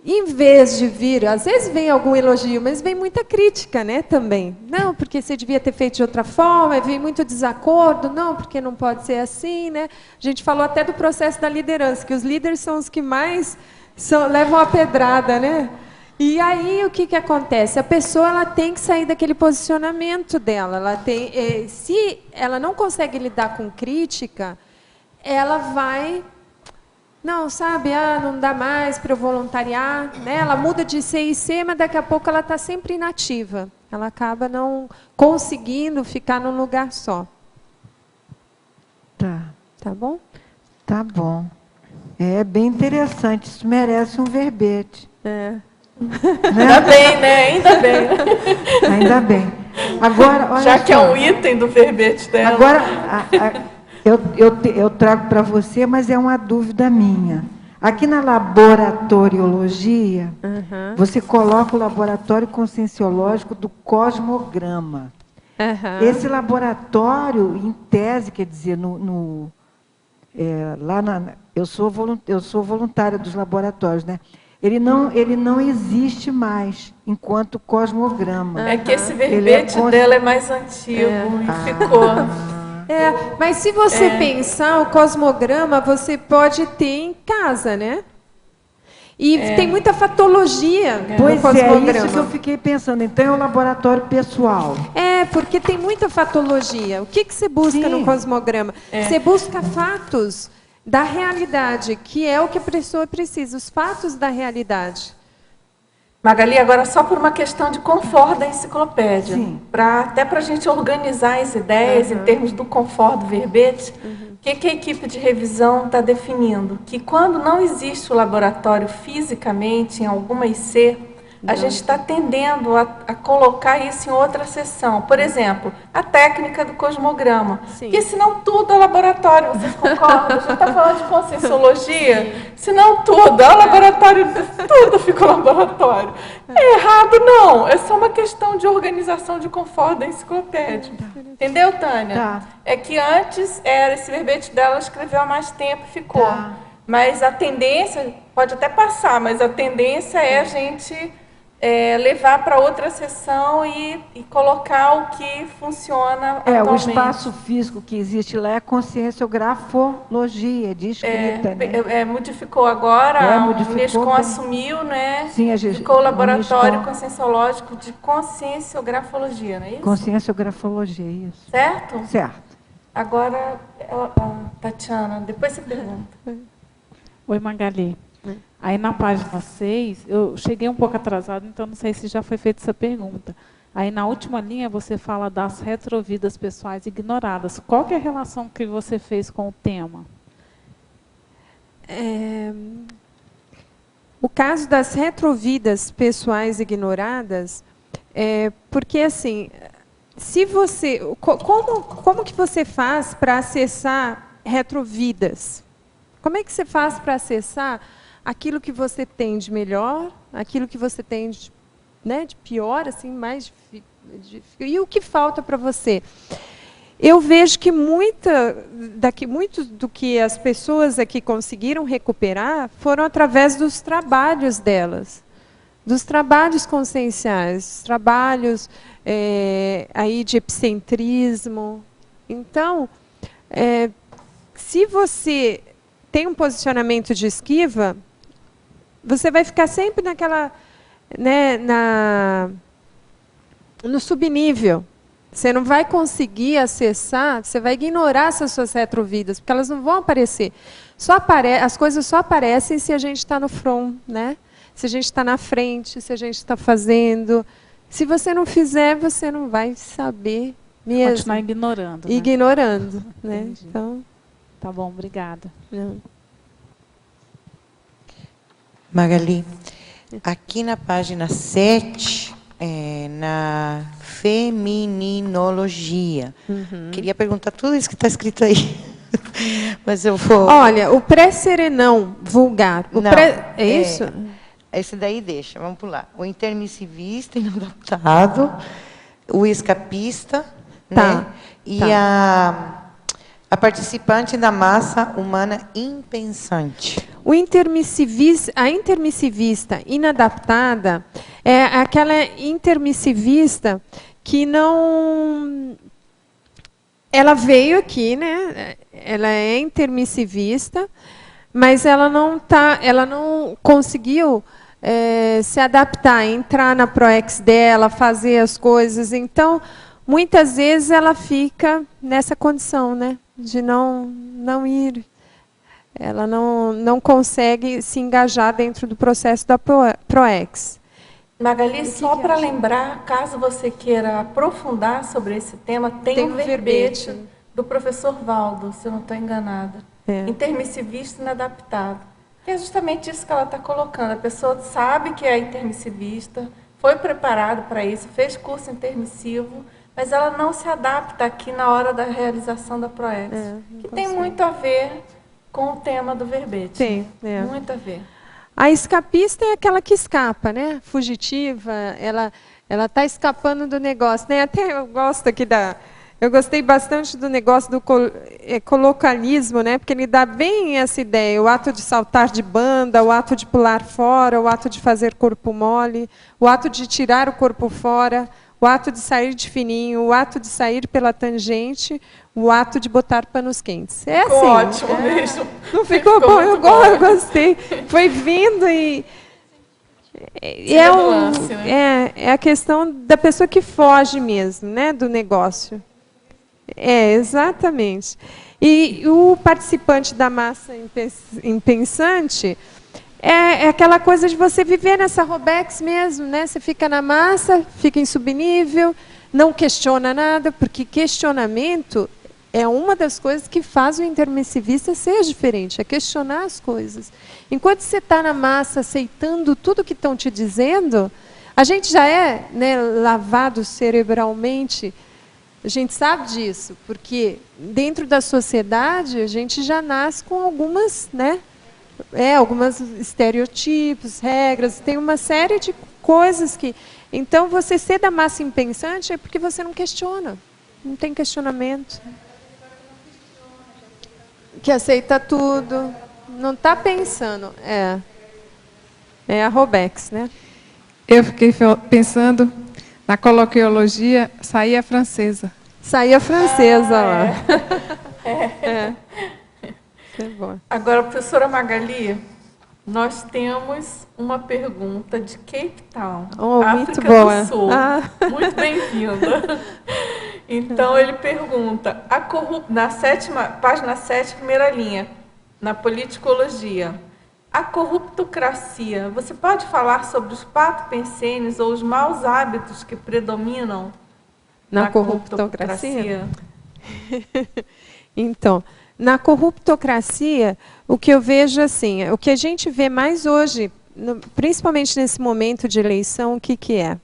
em vez de vir, às vezes vem algum elogio, mas vem muita crítica, né, também. Não, porque você devia ter feito de outra forma, vem muito desacordo, não, porque não pode ser assim, né? A gente falou até do processo da liderança, que os líderes são os que mais levam a pedrada, né? E aí, o que acontece? A pessoa ela tem que sair daquele posicionamento dela. Ela tem, se ela não consegue lidar com crítica, ela vai... Não, sabe, não dá mais para eu voluntariar, né? Ela muda de C e C, mas daqui a pouco ela está sempre inativa. Ela acaba não conseguindo ficar num lugar só. Tá bom? Tá bom. É bem interessante, isso merece um verbete. Né? Ainda bem, né? Ainda bem. Ainda bem. Agora, olha já que é um item do verbete dela. Agora, eu trago para você, mas é uma dúvida minha. Aqui na laboratoriologia, você coloca o laboratório conscienciológico do cosmograma. Esse laboratório, em tese, quer dizer, eu sou voluntária dos laboratórios, né? Ele não existe mais enquanto cosmograma. É que esse verbete dela é mais antigo e ficou. Mas se você pensar, o cosmograma você pode ter em casa, né? E tem muita fatologia no cosmograma. É isso que eu fiquei pensando. Então é um laboratório pessoal. Porque tem muita fatologia. O que você busca no cosmograma? Você busca fatos da realidade, que é o que a pessoa precisa, os fatos da realidade. Magali, agora só por uma questão de conforto da enciclopédia, até para a gente organizar as ideias em termos do conforto do verbete, o que a equipe de revisão está definindo? Que quando não existe o laboratório fisicamente em alguma IC, a gente está tendendo a colocar isso em outra seção. Por exemplo, a técnica do cosmograma. Porque senão tudo é laboratório, vocês concordam? A gente está falando de conscienciologia, senão tudo é laboratório, tudo fica laboratório. É errado, não. É só uma questão de organização de conforto da enciclopédia. Entendeu, Tânia? É que antes, esse verbete dela escreveu há mais tempo e ficou. Mas a tendência, pode até passar, mas a tendência é a gente... levar para outra sessão e colocar o que funciona atualmente. O espaço físico que existe lá é conscienciografologia, de escrita. Né? Modificou agora, o Unesco assumiu, né? Ficou o laboratório conscienciológico de conscienciografologia, não é isso? Conscienciografologia, isso. Certo? Certo. Agora, Tatiana, depois você pergunta. Oi, Magali. Aí na página 6, eu cheguei um pouco atrasado, então não sei se já foi feita essa pergunta. Aí na última linha você fala das retrovidas pessoais ignoradas. Qual que é a relação que você fez com o tema? O caso das retrovidas pessoais ignoradas, porque assim, se você, como que você faz para acessar retrovidas? Como é que você faz para acessar aquilo que você tem de melhor, aquilo que você tem de pior, assim, mais e o que falta para você? Eu vejo que muito do que as pessoas aqui conseguiram recuperar foram através dos trabalhos delas, dos trabalhos conscienciais, dos trabalhos aí de epicentrismo. Então, se você tem um posicionamento de esquiva, você vai ficar sempre naquela né, no subnível. Você não vai conseguir acessar, você vai ignorar essas suas retrovidas, porque elas não vão aparecer. As coisas só aparecem se a gente está no front, né? Se a gente está na frente, se a gente está fazendo. Se você não fizer, você não vai saber mesmo. Continuar ignorando. Né? Ignorando, né? Então, tá bom, obrigada. Magali, aqui na página 7, na feminologia, queria perguntar tudo isso que está escrito aí. Mas eu vou... Olha, o pré-serenão vulgar. É isso? Esse daí deixa, vamos pular. O intermissivista, inadaptado, o escapista, né? E a participante da massa humana impensante. A intermissivista inadaptada é aquela intermissivista que não... Ela veio aqui, né? Ela é intermissivista, mas ela não conseguiu se adaptar, entrar na ProEx dela, fazer as coisas. Então, muitas vezes ela fica nessa condição, né? De não ir. Ela não consegue se engajar dentro do processo da ProEx. Magali, só para lembrar, caso você queira aprofundar sobre esse tema, tem um verbete do professor Valdo, se eu não estou enganada. Intermissivista inadaptado. Que é justamente isso que ela está colocando. A pessoa sabe que é intermissivista, foi preparado para isso, fez curso intermissivo, mas ela não se adapta aqui na hora da realização da ProEx. Que tem muito a ver com o tema do verbete. Tem, muito a ver. A escapista é aquela que escapa, né? Fugitiva, ela está escapando do negócio. Né? Até eu gosto aqui eu gostei bastante do negócio do colocalismo, né? Porque ele dá bem essa ideia, o ato de saltar de banda, o ato de pular fora, o ato de fazer corpo mole, o ato de tirar o corpo fora, o ato de sair de fininho, o ato de sair pela tangente, o ato de botar panos quentes. É ficou assim. Ótimo mesmo. Não ficou bom? Eu gostei. Foi vindo e... É a questão da pessoa que foge mesmo, né, do negócio. Exatamente. E o participante da massa impensante é aquela coisa de você viver nessa Robex mesmo, né? Você fica na massa, fica em subnível, não questiona nada, porque questionamento é uma das coisas que faz o intermissivista ser diferente, é questionar as coisas. Enquanto você está na massa aceitando tudo que estão te dizendo, a gente já é, né, lavado cerebralmente. A gente sabe disso, porque dentro da sociedade a gente já nasce com algumas, né, algumas estereotipos, regras, tem uma série de coisas que... Então, você ser da massa impensante é porque você não questiona, não tem questionamento. Que aceita tudo, não está pensando. É a Robex, né? Eu fiquei pensando... Na coloquiologia, saía francesa. Saía francesa lá. É bom. Agora, professora Magali, nós temos uma pergunta de Cape Town, África do Sul. Muito bem-vinda. Então, ele pergunta, na página 7, primeira linha, na politicologia, a corruptocracia, você pode falar sobre os patopensênios ou os maus hábitos que predominam na corruptocracia? Então, na corruptocracia, o que eu vejo assim, o que a gente vê mais hoje, principalmente nesse momento de eleição, o que é?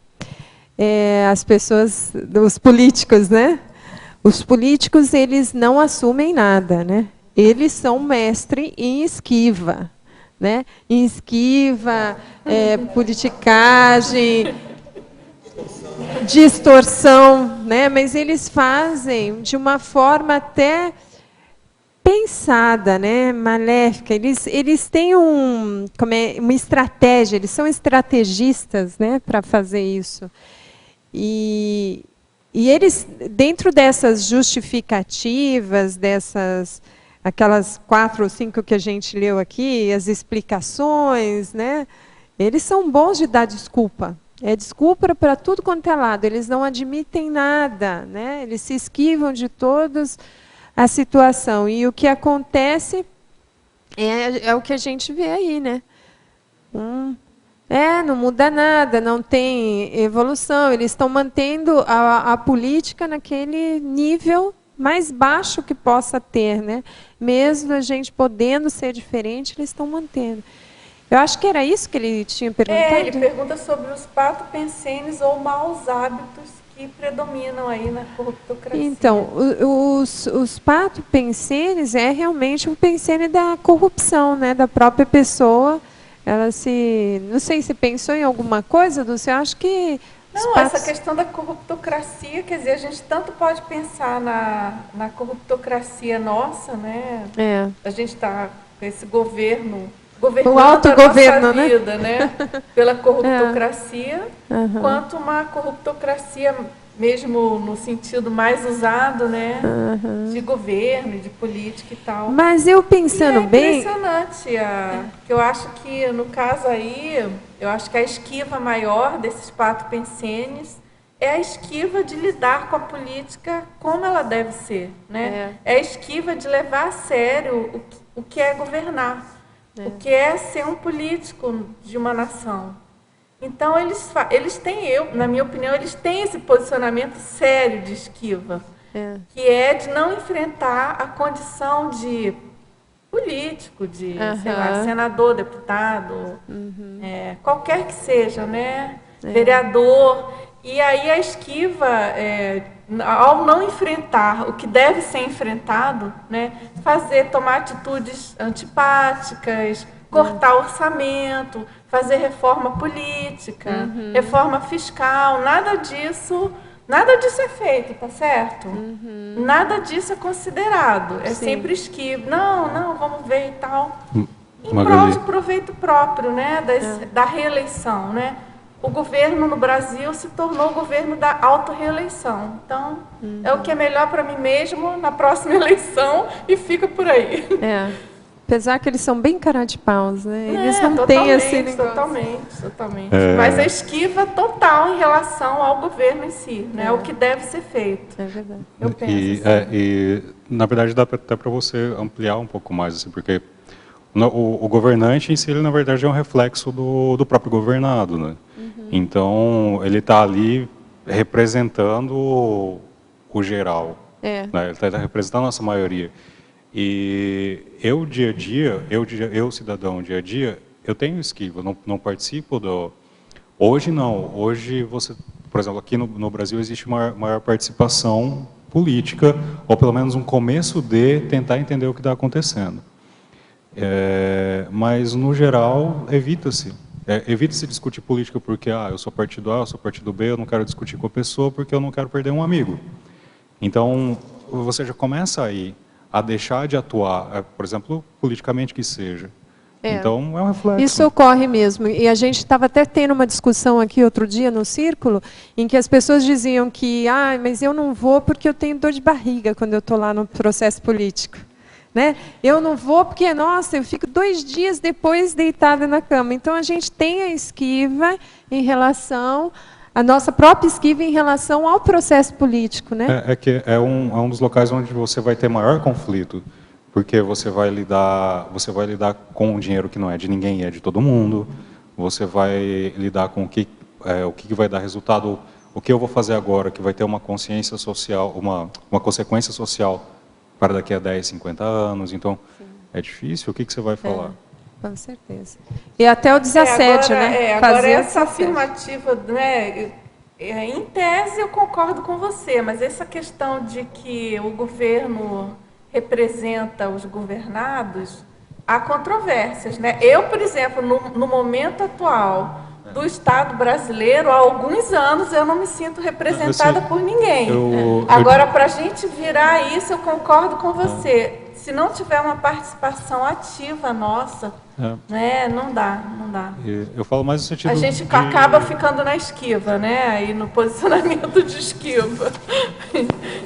As pessoas, os políticos, né? Os políticos, eles não assumem nada, né? Eles são mestre em esquiva. Né? Em esquiva, politicagem, distorção, né? Mas eles fazem de uma forma até pensada, né? Maléfica. Eles têm uma estratégia, eles são estrategistas, né? Para fazer isso. E eles, dentro dessas justificativas, aquelas 4 ou 5 que a gente leu aqui, as explicações, né? Eles são bons de dar desculpa. É desculpa para tudo quanto é lado. Eles não admitem nada, né? Eles se esquivam de todas a situação. E o que acontece é o que a gente vê aí, né? Não muda nada, não tem evolução. Eles estão mantendo a política naquele nível mais baixo que possa ter, né? Mesmo a gente podendo ser diferente, eles estão mantendo. Eu acho que era isso que ele tinha perguntado. Ele pergunta sobre os patopensenes ou maus hábitos que predominam aí na corruptocracia. Então, os patopensenes é realmente um pensene da corrupção, né? Da própria pessoa. Ela não sei se pensou em alguma coisa, Dulce, eu acho que... Não, essa questão da corruptocracia, quer dizer, a gente tanto pode pensar na corruptocracia nossa, né? A gente está com esse governando o autogoverno, a nossa vida, né? Pela corruptocracia, quanto uma corruptocracia mesmo no sentido mais usado, né? De governo, de política e tal. Mas eu pensando bem... É impressionante, que eu acho que, no caso aí, eu acho que a esquiva maior desses patopensenes é a esquiva de lidar com a política como ela deve ser, né? É a esquiva de levar a sério o que é governar, o que é ser um político de uma nação. Então, eles têm, na minha opinião, eles têm esse posicionamento sério de esquiva, que é de não enfrentar a condição de político, de, sei lá, senador, deputado, qualquer que seja, né? Vereador. E aí a esquiva, ao não enfrentar o que deve ser enfrentado, né? Tomar atitudes antipáticas, cortar orçamento, fazer reforma política, reforma fiscal, nada disso é feito, tá certo? Nada disso é considerado, sempre esquivo. Não, vamos ver e tal. Em prol de proveito próprio, né, da reeleição, né? O governo no Brasil se tornou o governo da autorreeleição. Então, é o que é melhor para mim mesmo na próxima eleição e fica por aí. Apesar que eles são bem cara de paus, né? Eles não têm esse negócio. Totalmente. Mas a esquiva total em relação ao governo em si, né? O que deve ser feito. É verdade. Eu penso assim. E, na verdade, dá até para você ampliar um pouco mais, assim, porque o governante em si, ele, na verdade, é um reflexo do próprio governado, né? Então, ele está ali representando o geral. Né? Ele está representando a nossa maioria. E eu, dia a dia, cidadão, dia a dia, eu tenho esquiva, não participo do... Hoje não, hoje você, por exemplo, aqui no Brasil existe maior participação política, ou pelo menos um começo de tentar entender o que está acontecendo. Mas, no geral, evita-se discutir política porque eu sou partido A, eu sou partido B, eu não quero discutir com a pessoa porque eu não quero perder um amigo. Então, você já começa aí a deixar de atuar, por exemplo, politicamente que seja. Então, é um reflexo. Isso ocorre mesmo. E a gente estava até tendo uma discussão aqui outro dia no Círculo, em que as pessoas diziam que, mas eu não vou porque eu tenho dor de barriga quando eu estou lá no processo político. Né? Eu não vou porque, nossa, eu fico 2 dias depois deitada na cama. Então, a gente tem a esquiva em relação... A nossa própria esquiva em relação ao processo político, né? Que é um dos locais onde você vai ter maior conflito, porque você vai lidar com um dinheiro que não é de ninguém, é de todo mundo. Você vai lidar com o que vai dar resultado, o que eu vou fazer agora, que vai ter uma consciência social, uma consequência social para daqui a 10, 50 anos. Então, é difícil. O que você vai falar? Com certeza. E até o desassédio, né? Agora essa afirmativa, né? Em tese eu concordo com você, mas essa questão de que o governo representa os governados, há controvérsias, né? Eu, por exemplo, no momento atual do Estado brasileiro, há alguns anos eu não me sinto representada por ninguém. Agora, para a gente virar isso, eu concordo com você. Se não tiver uma participação ativa nossa, né, não dá. Eu falo mais no sentido a gente acaba ficando na esquiva, né, aí no posicionamento de esquiva.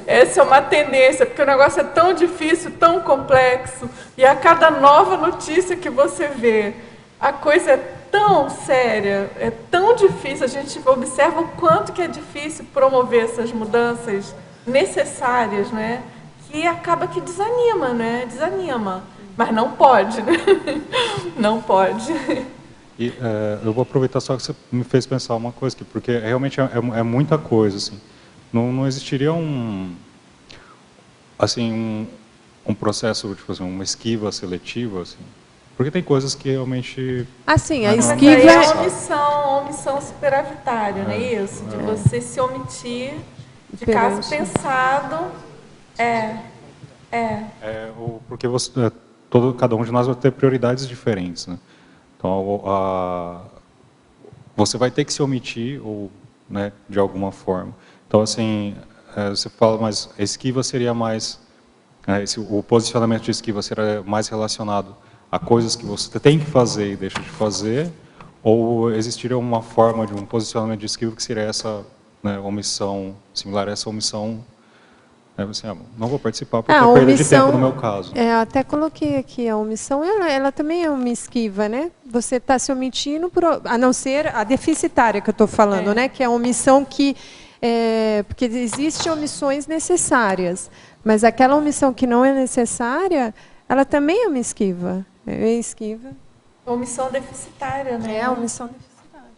Essa é uma tendência, porque o negócio é tão difícil, tão complexo, e a cada nova notícia que você vê, a coisa é tão séria, é tão difícil, a gente observa o quanto que é difícil promover essas mudanças necessárias, né? Que acaba que desanima, né? Desanima. Mas não pode, né? Não pode. E eu vou aproveitar só que você me fez pensar uma coisa, porque realmente é muita coisa, assim. Não existiria um processo, tipo assim, uma esquiva seletiva, assim? Porque tem coisas que realmente... Assim, a esquiva... é uma omissão superavitária, não é isso? De você se omitir de caso pensado. Porque cada um de nós vai ter prioridades diferentes, né? Então, você vai ter que se omitir, ou, né, de alguma forma. Então, assim, você fala, mas a esquiva seria mais... o posicionamento de esquiva seria mais relacionado a coisas que você tem que fazer e deixa de fazer, ou existiria uma forma de um posicionamento de esquiva que seria essa, né, omissão, similar a essa omissão, assim, não vou participar porque é perda de tempo no meu caso. Eu até coloquei aqui, a omissão, ela também é uma esquiva, né? Você está se omitindo, a não ser a deficitária que eu estou falando, né? Que é a omissão que... porque existem omissões necessárias, mas aquela omissão que não é necessária, ela também é uma esquiva. Esquiva. Omissão deficitária, né? É, omissão deficitária.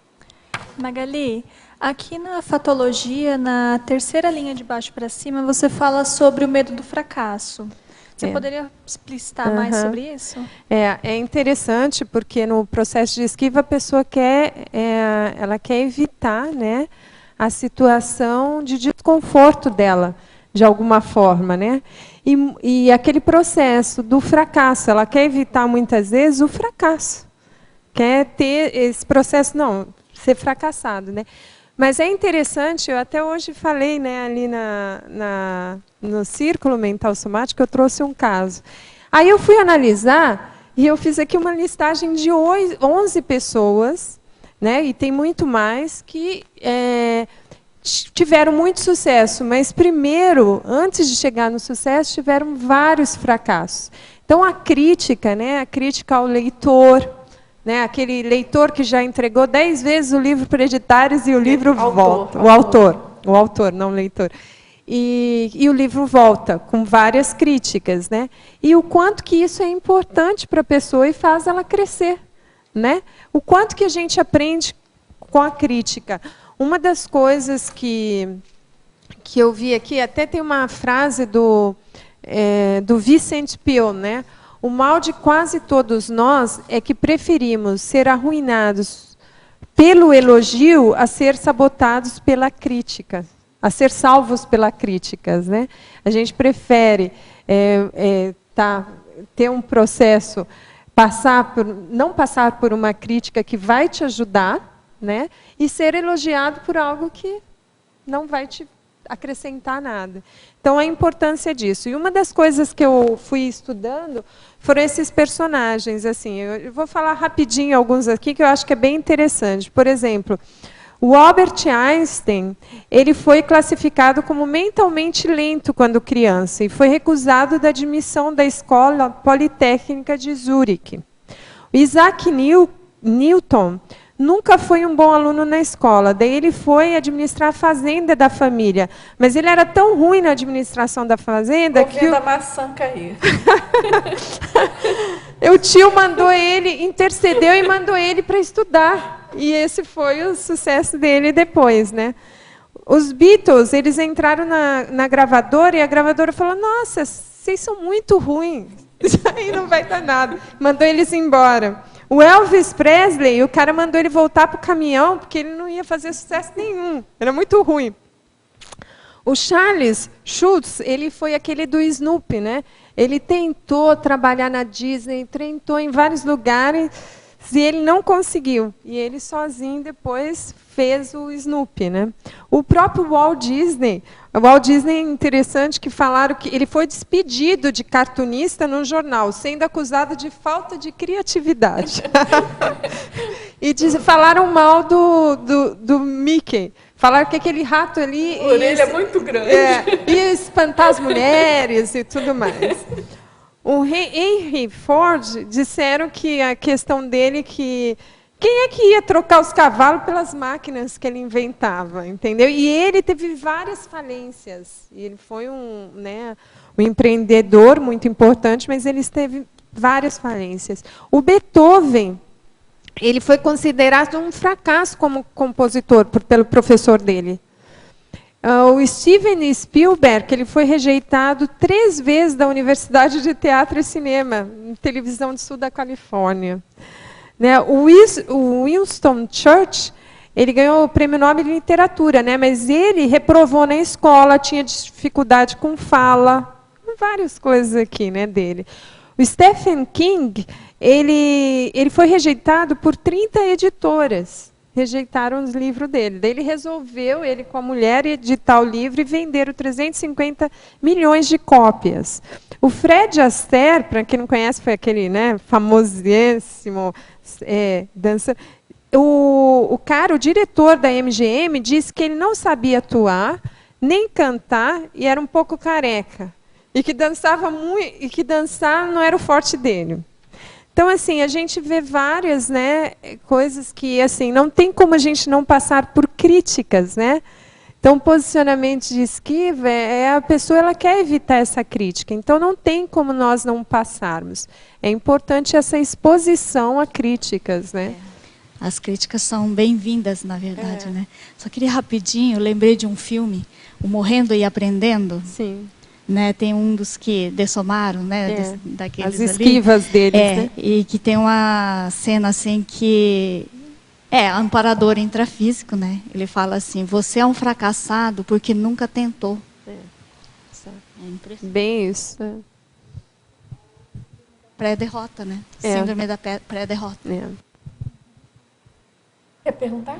Magali, aqui na fatologia, na terceira linha de baixo para cima, você fala sobre o medo do fracasso. Você poderia explicitar mais sobre isso? É interessante porque no processo de esquiva a pessoa ela quer evitar, né, a situação de desconforto dela, de alguma forma, né? E aquele processo do fracasso, ela quer evitar muitas vezes o fracasso. Quer ter esse processo, não, ser fracassado, né? Mas é interessante, eu até hoje falei, né, ali no Círculo Mental Somático, eu trouxe um caso. Aí eu fui analisar e eu fiz aqui uma listagem de 11 pessoas, né, e tem muito mais, que tiveram muito sucesso, mas primeiro, antes de chegar no sucesso, tiveram vários fracassos. Então, a crítica, né, a crítica ao leitor, né, aquele leitor que já entregou 10 vezes o livro para Editares e o livro volta. O autor, não o leitor. E o livro volta, com várias críticas, né? E o quanto que isso é importante para a pessoa e faz ela crescer, né? O quanto que a gente aprende com a crítica. Uma das coisas que eu vi aqui, até tem uma frase do Vicente Pio, né? O mal de quase todos nós é que preferimos ser arruinados pelo elogio a ser sabotados pela crítica, a ser salvos pela crítica, né? A gente prefere ter um processo, não passar por uma crítica que vai te ajudar, né? E ser elogiado por algo que não vai te acrescentar nada. Então, a importância disso. E uma das coisas que eu fui estudando foram esses personagens. Assim, eu vou falar rapidinho alguns aqui que eu acho que é bem interessante. Por exemplo, o Albert Einstein, ele foi classificado como mentalmente lento quando criança e foi recusado da admissão da Escola Politécnica de Zurique. O Isaac Newton nunca foi um bom aluno na escola, daí ele foi administrar a fazenda da família, mas ele era tão ruim na administração da fazenda que a maçã cair. O tio mandou ele, intercedeu e mandou ele para estudar, e esse foi o sucesso dele depois, né? Os Beatles, eles entraram na gravadora e a gravadora falou: nossa, vocês são muito ruins, isso aí não vai dar nada, mandou eles embora. O Elvis Presley, o cara mandou ele voltar para o caminhão, porque ele não ia fazer sucesso nenhum. Era muito ruim. O Charles Schultz, ele foi aquele do Snoopy, né? Ele tentou trabalhar na Disney, tentou em vários lugares, e ele não conseguiu. E ele sozinho depois fez o Snoopy, né? O próprio Walt Disney é interessante que falaram que ele foi despedido de cartunista no jornal, sendo acusado de falta de criatividade. E falaram mal do Mickey. Falaram que aquele rato ali... A orelha é muito grande. Ia espantar as mulheres e tudo mais. O Henry Ford disseram que a questão dele que Quem é que ia trocar os cavalos pelas máquinas que ele inventava, entendeu? E ele teve várias falências. E ele foi um empreendedor muito importante, mas ele teve várias falências. O Beethoven, ele foi considerado um fracasso como compositor pelo professor dele. O Steven Spielberg, ele foi rejeitado 3 vezes da Universidade de Teatro e Cinema, em televisão do sul da Califórnia. Né? O Winston Churchill, ele ganhou o Prêmio Nobel de Literatura, né? Mas ele reprovou na escola, tinha dificuldade com fala, várias coisas aqui, né, dele. O Stephen King, ele foi rejeitado por 30 editoras. Rejeitaram os livros dele. Daí ele resolveu, ele com a mulher, editar o livro e venderam 350 milhões de cópias. O Fred Astaire, para quem não conhece, foi aquele, né, famosíssimo dança. O diretor da MGM, disse que ele não sabia atuar, nem cantar, e era um pouco careca. E que dançava muito, e que dançar não era o forte dele. Então, assim, a gente vê várias, né, coisas que, assim, não tem como a gente não passar por críticas, né? Então, o posicionamento de esquiva a pessoa ela quer evitar essa crítica. Então, não tem como nós não passarmos. É importante essa exposição a críticas, né? As críticas são bem-vindas, na verdade, né? Só queria rapidinho, lembrei de um filme, O Morrendo e Aprendendo. Sim. Né, tem um dos que dessomaram, né, daqueles as esquivas ali, deles, né? E que tem uma cena assim que amparador intrafísico, né? Ele fala assim: você é um fracassado porque nunca tentou. Bem isso. Pré-derrota, né? Síndrome da pré-derrota. Quer perguntar?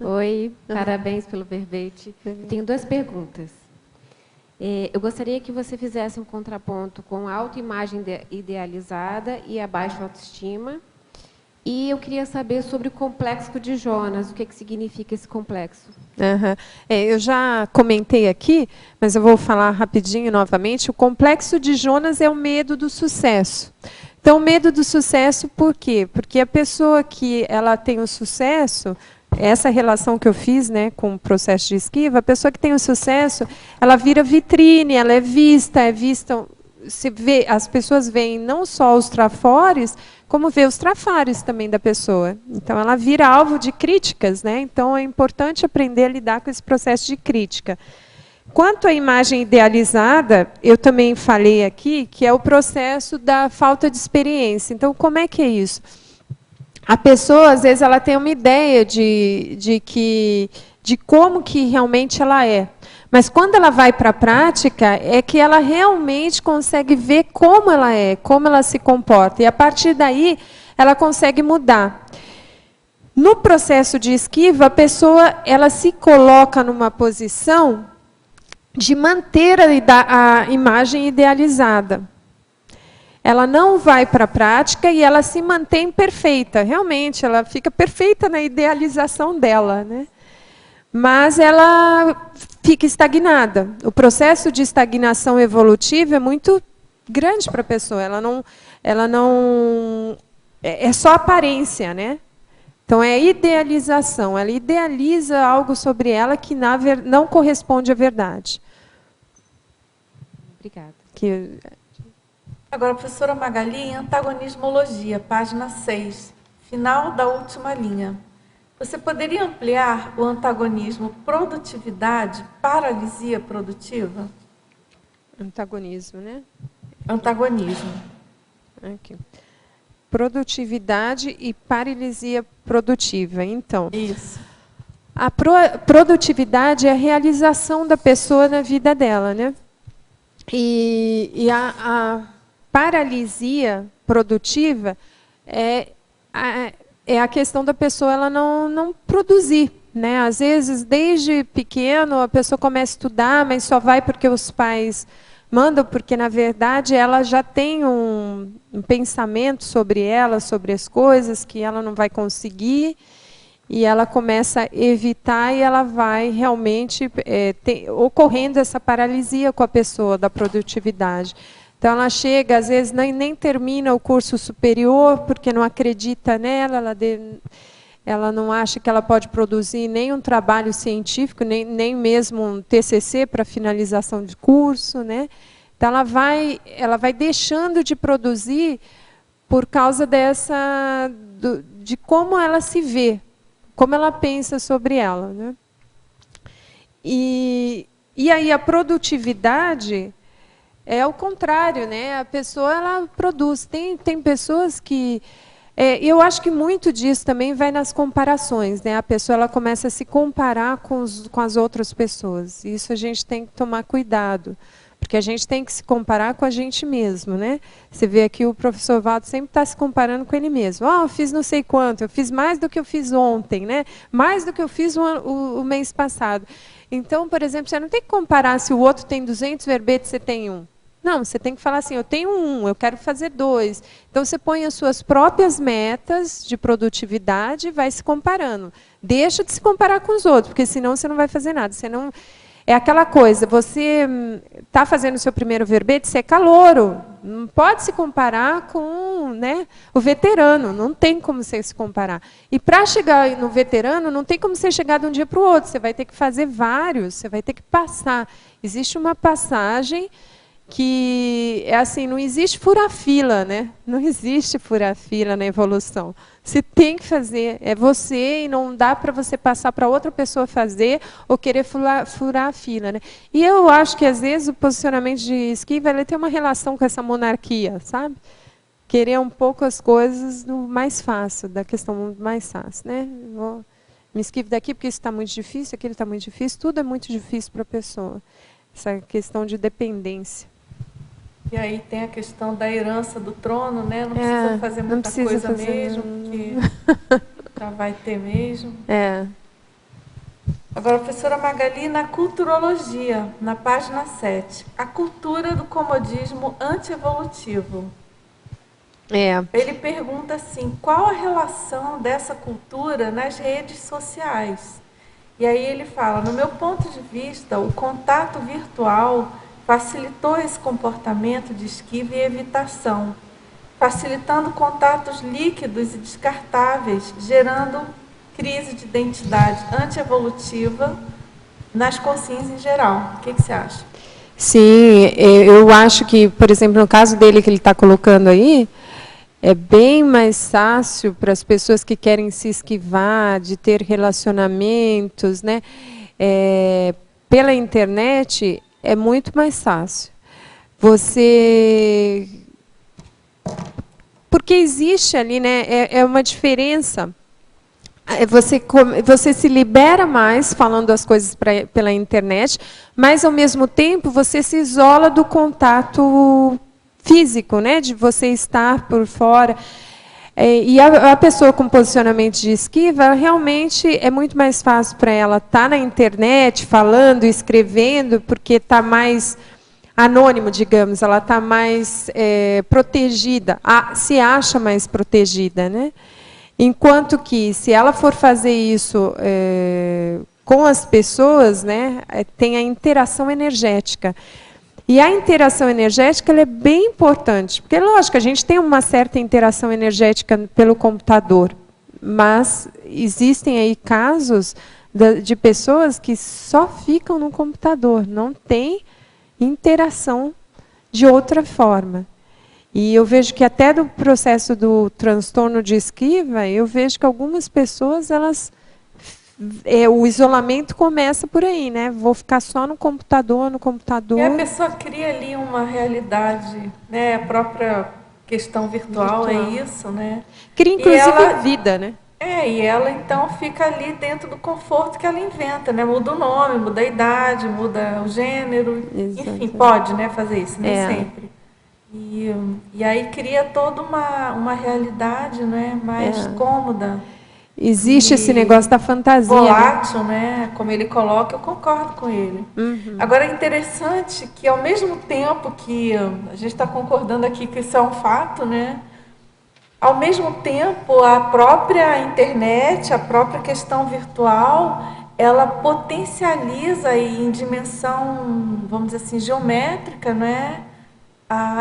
Oi, parabéns pelo verbete. Tenho 2 perguntas. Eu gostaria que você fizesse um contraponto com a autoimagem idealizada e a baixa autoestima. E eu queria saber sobre o complexo de Jonas, o que significa esse complexo. Eu já comentei aqui, mas eu vou falar rapidinho novamente. O complexo de Jonas é o medo do sucesso. Então, o medo do sucesso, por quê? Porque a pessoa que ela tem o sucesso, essa relação que eu fiz, né, com o processo de esquiva, a pessoa que tem o sucesso, ela vira vitrine, ela é vista, se vê, as pessoas veem não só os trafores, como vê os trafares também da pessoa. Então, ela vira alvo de críticas, né? Então, é importante aprender a lidar com esse processo de crítica. Quanto à imagem idealizada, eu também falei aqui, que é o processo da falta de experiência. Então, como é que é isso? A pessoa, às vezes, ela tem uma ideia de como que realmente ela é. Mas quando ela vai para a prática, é que ela realmente consegue ver como ela é, como ela se comporta. E, a partir daí, ela consegue mudar. No processo de esquiva, a pessoa ela se coloca numa posição de manter a imagem idealizada. Ela não vai para a prática e ela se mantém perfeita. Realmente, ela fica perfeita na idealização dela, né? Mas ela fica estagnada. O processo de estagnação evolutiva é muito grande para a pessoa. Ela não é só aparência, né? Então é idealização. Ela idealiza algo sobre ela que não corresponde à verdade. Obrigada. Agora, professora Magali, em antagonismologia, página 6, final da última linha. Você poderia ampliar o antagonismo produtividade, paralisia produtiva? Antagonismo, né? Antagonismo. Aqui. Produtividade e paralisia produtiva. Então, isso. A produtividade é a realização da pessoa na vida dela, né? E a paralisia produtiva é a questão da pessoa ela não produzir, né? Às vezes, desde pequeno, a pessoa começa a estudar, mas só vai porque os pais mandam, porque, na verdade, ela já tem um pensamento sobre ela, sobre as coisas, que ela não vai conseguir, e ela começa a evitar, e ela vai realmente ocorrendo essa paralisia com a pessoa da produtividade. Então, ela chega, às vezes, nem termina o curso superior, porque não acredita nela, ela não acha que ela pode produzir nem um trabalho científico, nem mesmo um TCC para finalização de curso, né? Então, ela vai deixando de produzir por causa de como ela se vê, como ela pensa sobre ela, né? E aí a produtividade é o contrário, né? A pessoa ela produz. Tem pessoas que eu acho que muito disso também vai nas comparações, né? A pessoa ela começa a se comparar com as outras pessoas. Isso a gente tem que tomar cuidado, porque a gente tem que se comparar com a gente mesmo, né? Você vê aqui o professor Valdo sempre está se comparando com ele mesmo. Eu fiz não sei quanto, eu fiz mais do que eu fiz ontem, né? Mais do que eu fiz o mês passado. Então, por exemplo, você não tem que comparar se o outro tem 200 verbetes, você tem 1. Não, você tem que falar assim, eu tenho 1, eu quero fazer 2. Então, você põe as suas próprias metas de produtividade e vai se comparando. Deixa de se comparar com os outros, porque senão você não vai fazer nada. Você não... É aquela coisa, você está fazendo o seu primeiro verbete, você é calouro. Não pode se comparar com, né, o veterano, não tem como você se comparar. E para chegar no veterano, não tem como você chegar de um dia para o outro, você vai ter que fazer vários, você vai ter que passar. Existe uma passagem que é assim, não existe fura-fila, né? Não existe fura-fila na evolução. Você tem que fazer, é você, e não dá para você passar para outra pessoa fazer ou querer furar a fila, né? E eu acho que às vezes o posicionamento de esquiva ele tem uma relação com essa monarquia, sabe? Querer um pouco as coisas do mais fácil, da questão mais fácil, né? Vou me esquivo daqui porque isso está muito difícil, aquilo está muito difícil, tudo é muito difícil para a pessoa. Essa questão de dependência. E aí tem a questão da herança do trono, né? Não precisa fazer muita coisa mesmo, porque já vai ter mesmo. Agora, professora Magali, na culturologia, na página 7, a cultura do comodismo antievolutivo. Ele pergunta assim, qual a relação dessa cultura nas redes sociais? E aí ele fala, no meu ponto de vista, o contato virtual facilitou esse comportamento de esquiva e evitação, facilitando contatos líquidos e descartáveis, gerando crise de identidade antievolutiva nas consciências em geral. O que você acha? Sim, eu acho que, por exemplo, no caso dele que ele está colocando aí, é bem mais fácil para as pessoas que querem se esquivar, de ter relacionamentos, né? Pela internet, é muito mais fácil. Porque existe ali, né? É uma diferença. Você se libera mais falando as coisas pela internet, mas, ao mesmo tempo, você se isola do contato físico, né? De você estar por fora. E a pessoa com posicionamento de esquiva, realmente é muito mais fácil para ela estar na internet, falando, escrevendo, porque está mais anônimo, digamos, ela está mais protegida, se acha mais protegida, né? Enquanto que, se ela for fazer isso com as pessoas, né, tem a interação energética. E a interação energética ela é bem importante, porque, lógico, a gente tem uma certa interação energética pelo computador, mas existem aí casos de pessoas que só ficam no computador, não tem interação de outra forma. E eu vejo que até do processo do transtorno de esquiva, eu vejo que algumas pessoas, o isolamento começa por aí, né? Vou ficar só no computador. E a pessoa cria ali uma realidade, né? A própria questão virtual. É isso, né? Cria, inclusive, vida, né? E ela, então, fica ali dentro do conforto que ela inventa, né? Muda o nome, muda a idade, muda o gênero. Exatamente. Enfim, pode, né, fazer isso, nem sempre. E aí cria toda uma realidade, né, mais cômoda. Existe esse negócio da fantasia. Volátil, né? Como ele coloca, eu concordo com ele. Agora, é interessante que, ao mesmo tempo que a gente está concordando aqui que isso é um fato, né? Ao mesmo tempo, a própria internet, a própria questão virtual, ela potencializa aí, em dimensão, vamos dizer assim, geométrica, né?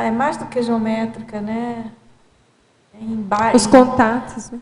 é mais do que geométrica, né? Os contatos, né?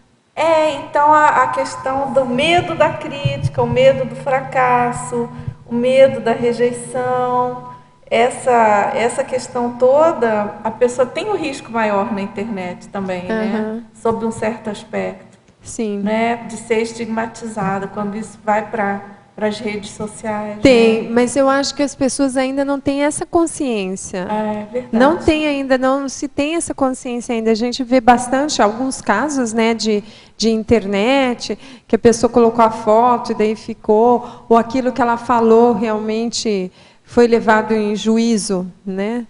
Então a questão do medo da crítica, o medo do fracasso, o medo da rejeição, essa questão toda, a pessoa tem um risco maior na internet também, né? Sob um certo aspecto. Sim. Né? De ser estigmatizada quando isso vai para as redes sociais. Tem, né? mas eu acho que as pessoas ainda não têm essa consciência. É verdade. Não tem ainda, não se tem essa consciência ainda. A gente vê bastante, alguns casos, né, de internet, que a pessoa colocou a foto e daí ficou, ou aquilo que ela falou realmente foi levado em juízo, né?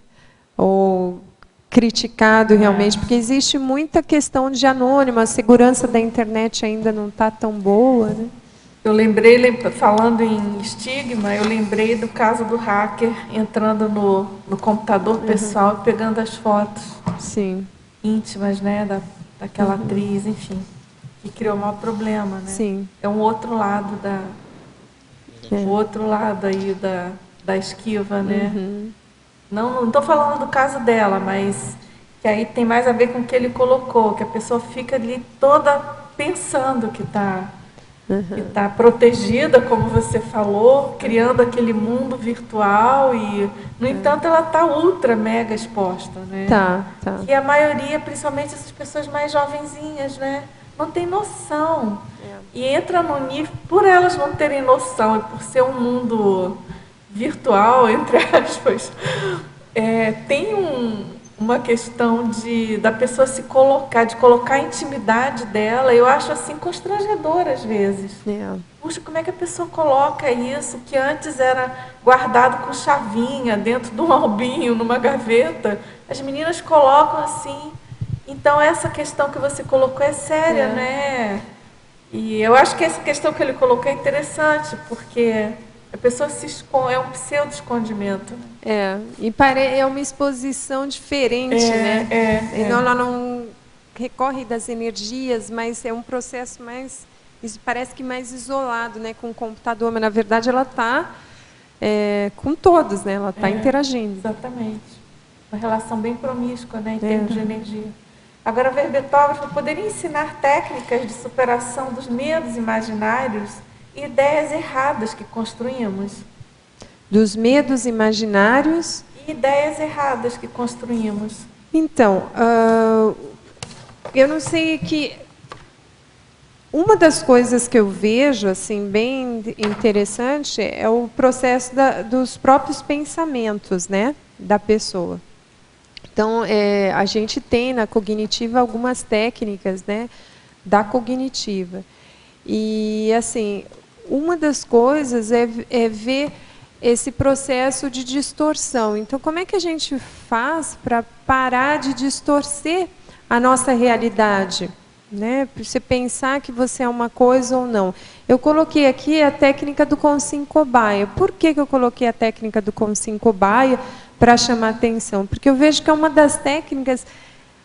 Ou criticado realmente, porque existe muita questão de anônimo, a segurança da internet ainda não está tão boa, né? Eu lembrei, falando em estigma, eu lembrei do caso do hacker entrando no computador pessoal e pegando as fotos íntimas, né, daquela atriz, enfim, que criou um maior problema, né? Sim. É um outro lado o outro lado aí da esquiva, né? Não estou falando do caso dela, mas que aí tem mais a ver com o que ele colocou, que a pessoa fica ali toda pensando que está protegida, como você falou, criando aquele mundo virtual e, no entanto, ela está ultra, mega exposta, né? Tá. E a maioria, principalmente essas pessoas mais jovenzinhas, né? Não tem noção. E entra no nível, por elas não terem noção e por ser um mundo virtual, entre aspas, tem uma questão da pessoa se colocar, de colocar a intimidade dela, eu acho assim constrangedora às vezes. Puxa, como é que a pessoa coloca isso, que antes era guardado com chavinha, dentro de um albinho, numa gaveta, as meninas colocam assim. Então essa questão que você colocou é séria, né? E eu acho que essa questão que ele colocou é interessante, porque a pessoa se esconde, é um pseudo-escondimento. E é uma exposição diferente, né? Ela não recorre das energias, mas é um processo mais, parece que mais isolado, né, com o computador, mas na verdade ela está com todos, né? Ela está interagindo. Exatamente. Uma relação bem promíscua, né, em termos de energia. Agora, a verbetógrafa poderia ensinar técnicas de superação dos medos imaginários e ideias erradas que construímos. Dos medos imaginários e ideias erradas que construímos. Então, eu não sei que uma das coisas que eu vejo assim bem interessante é o processo dos próprios pensamentos, né, da pessoa. Então, a gente tem na cognitiva algumas técnicas, né, da cognitiva. E assim, uma das coisas é ver esse processo de distorção. Então, como é que a gente faz para parar de distorcer a nossa realidade? Né? Para você pensar que você é uma coisa ou não. Eu coloquei aqui a técnica do Consciência Cobaia. Por que eu coloquei a técnica do Consciência Cobaia? Para chamar atenção. Porque eu vejo que é uma das técnicas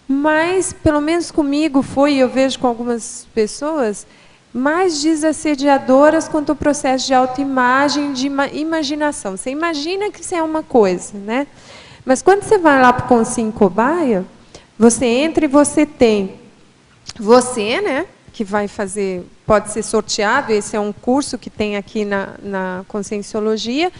mais, pelo menos comigo foi, eu vejo com algumas pessoas, mais desassediadoras quanto ao processo de autoimagem, de imaginação. Você imagina que isso é uma coisa, né? Mas quando você vai lá para o Consciência Cobaia, você entra e você tem você, né, que vai fazer, pode ser sorteado, esse é um curso que tem aqui na Conscienciologia.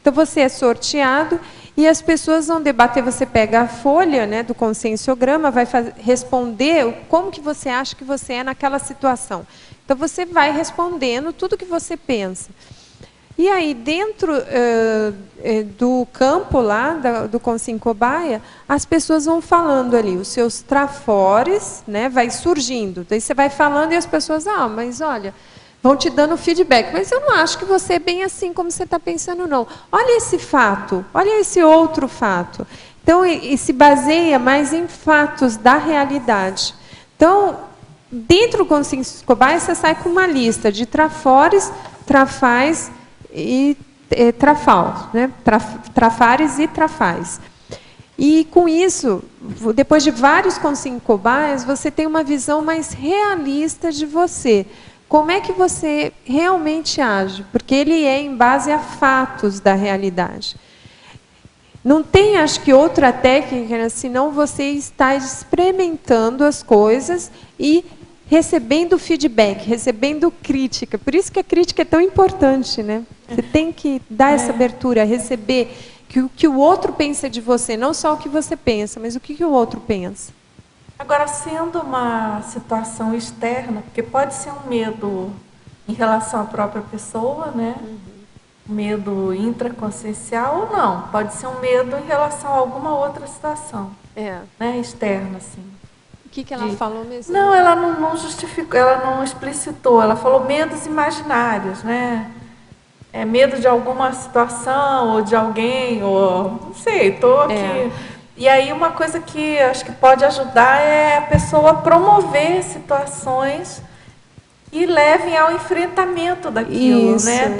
Então, você é sorteado e as pessoas vão debater, você pega a folha, né, do conscienciograma, vai responder como que você acha que você é naquela situação. Então, você vai respondendo tudo que você pensa. E aí, dentro do campo lá, do Consciência Cobaia, as pessoas vão falando ali, os seus trafores, né, vai surgindo. Daí você vai falando e as pessoas, mas olha, vão te dando feedback. Mas eu não acho que você é bem assim como você está pensando, não. Olha esse fato, olha esse outro fato. Então, e se baseia mais em fatos da realidade. Então, dentro do Consciência Cobaia, você sai com uma lista de trafores, trafais e trafal, né? Trafares e trafais. E com isso, depois de vários Consciência Cobaias, você tem uma visão mais realista de você. Como é que você realmente age? Porque ele é em base a fatos da realidade. Não tem, acho que, outra técnica, né, senão você está experimentando as coisas e recebendo feedback, recebendo crítica. Por isso que a crítica é tão importante, né? Você tem que dar essa abertura, receber que o que o outro pensa de você, não só o que você pensa, mas o que o outro pensa. Agora, sendo uma situação externa, porque pode ser um medo em relação à própria pessoa, né? Medo intraconsciencial ou não. Pode ser um medo em relação a alguma outra situação, né? Externa, assim. O que ela falou mesmo? Não, ela não justificou, ela não explicitou. Ela falou medos imaginários, né? Medo de alguma situação ou de alguém, ou não sei, estou aqui. E aí uma coisa que acho que pode ajudar é a pessoa promover situações que levem ao enfrentamento daquilo, Isso, né?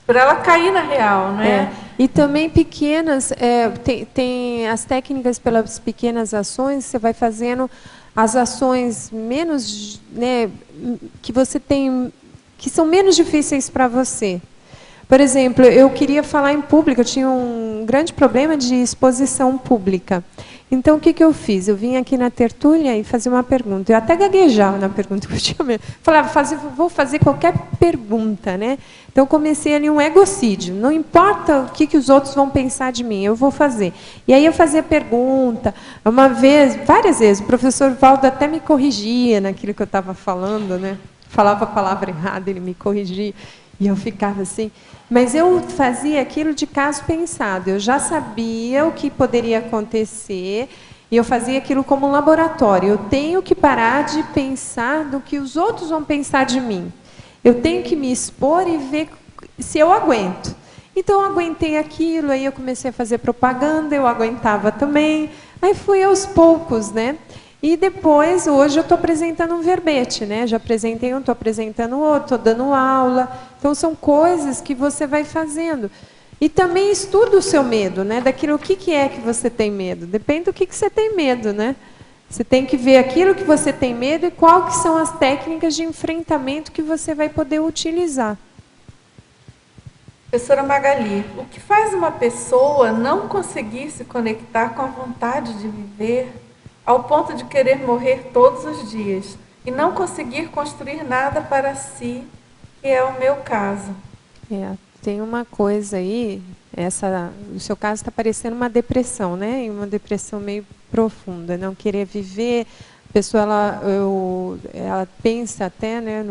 Para ela cair na real, né? E também pequenas, tem as técnicas pelas pequenas ações, você vai fazendo as ações menos, né, que você tem, que são menos difíceis para você. Por exemplo, eu queria falar em público, eu tinha um grande problema de exposição pública. Então, o que eu fiz? Eu vim aqui na tertúlia e fazia uma pergunta. Eu até gaguejava na pergunta que eu tinha medo. Falava, vou fazer qualquer pergunta, né? Então, eu comecei ali um egocídio. Não importa o que os outros vão pensar de mim, eu vou fazer. E aí eu fazia pergunta. Uma vez, várias vezes, o professor Valdo até me corrigia naquilo que eu estava falando, né? Falava a palavra errada, ele me corrigia. E eu ficava assim. Mas eu fazia aquilo de caso pensado. Eu já sabia o que poderia acontecer e eu fazia aquilo como um laboratório. Eu tenho que parar de pensar no que os outros vão pensar de mim. Eu tenho que me expor e ver se eu aguento. Então, eu aguentei aquilo, aí eu comecei a fazer propaganda, eu aguentava também. Aí fui aos poucos, né? E depois, hoje, eu estou apresentando um verbete, né? Já apresentei um, estou apresentando outro, estou dando aula. Então, são coisas que você vai fazendo. E também estuda o seu medo, né? Daquilo, o que é que você tem medo? Depende do que você tem medo, né? Você tem que ver aquilo que você tem medo e quais que são as técnicas de enfrentamento que você vai poder utilizar. Professora Magali, o que faz uma pessoa não conseguir se conectar com a vontade de viver ao ponto de querer morrer todos os dias e não conseguir construir nada para si, que é o meu caso? Tem uma coisa aí, no seu caso está parecendo uma depressão, né? E uma depressão meio profunda, não querer viver. A pessoa ela pensa até, né,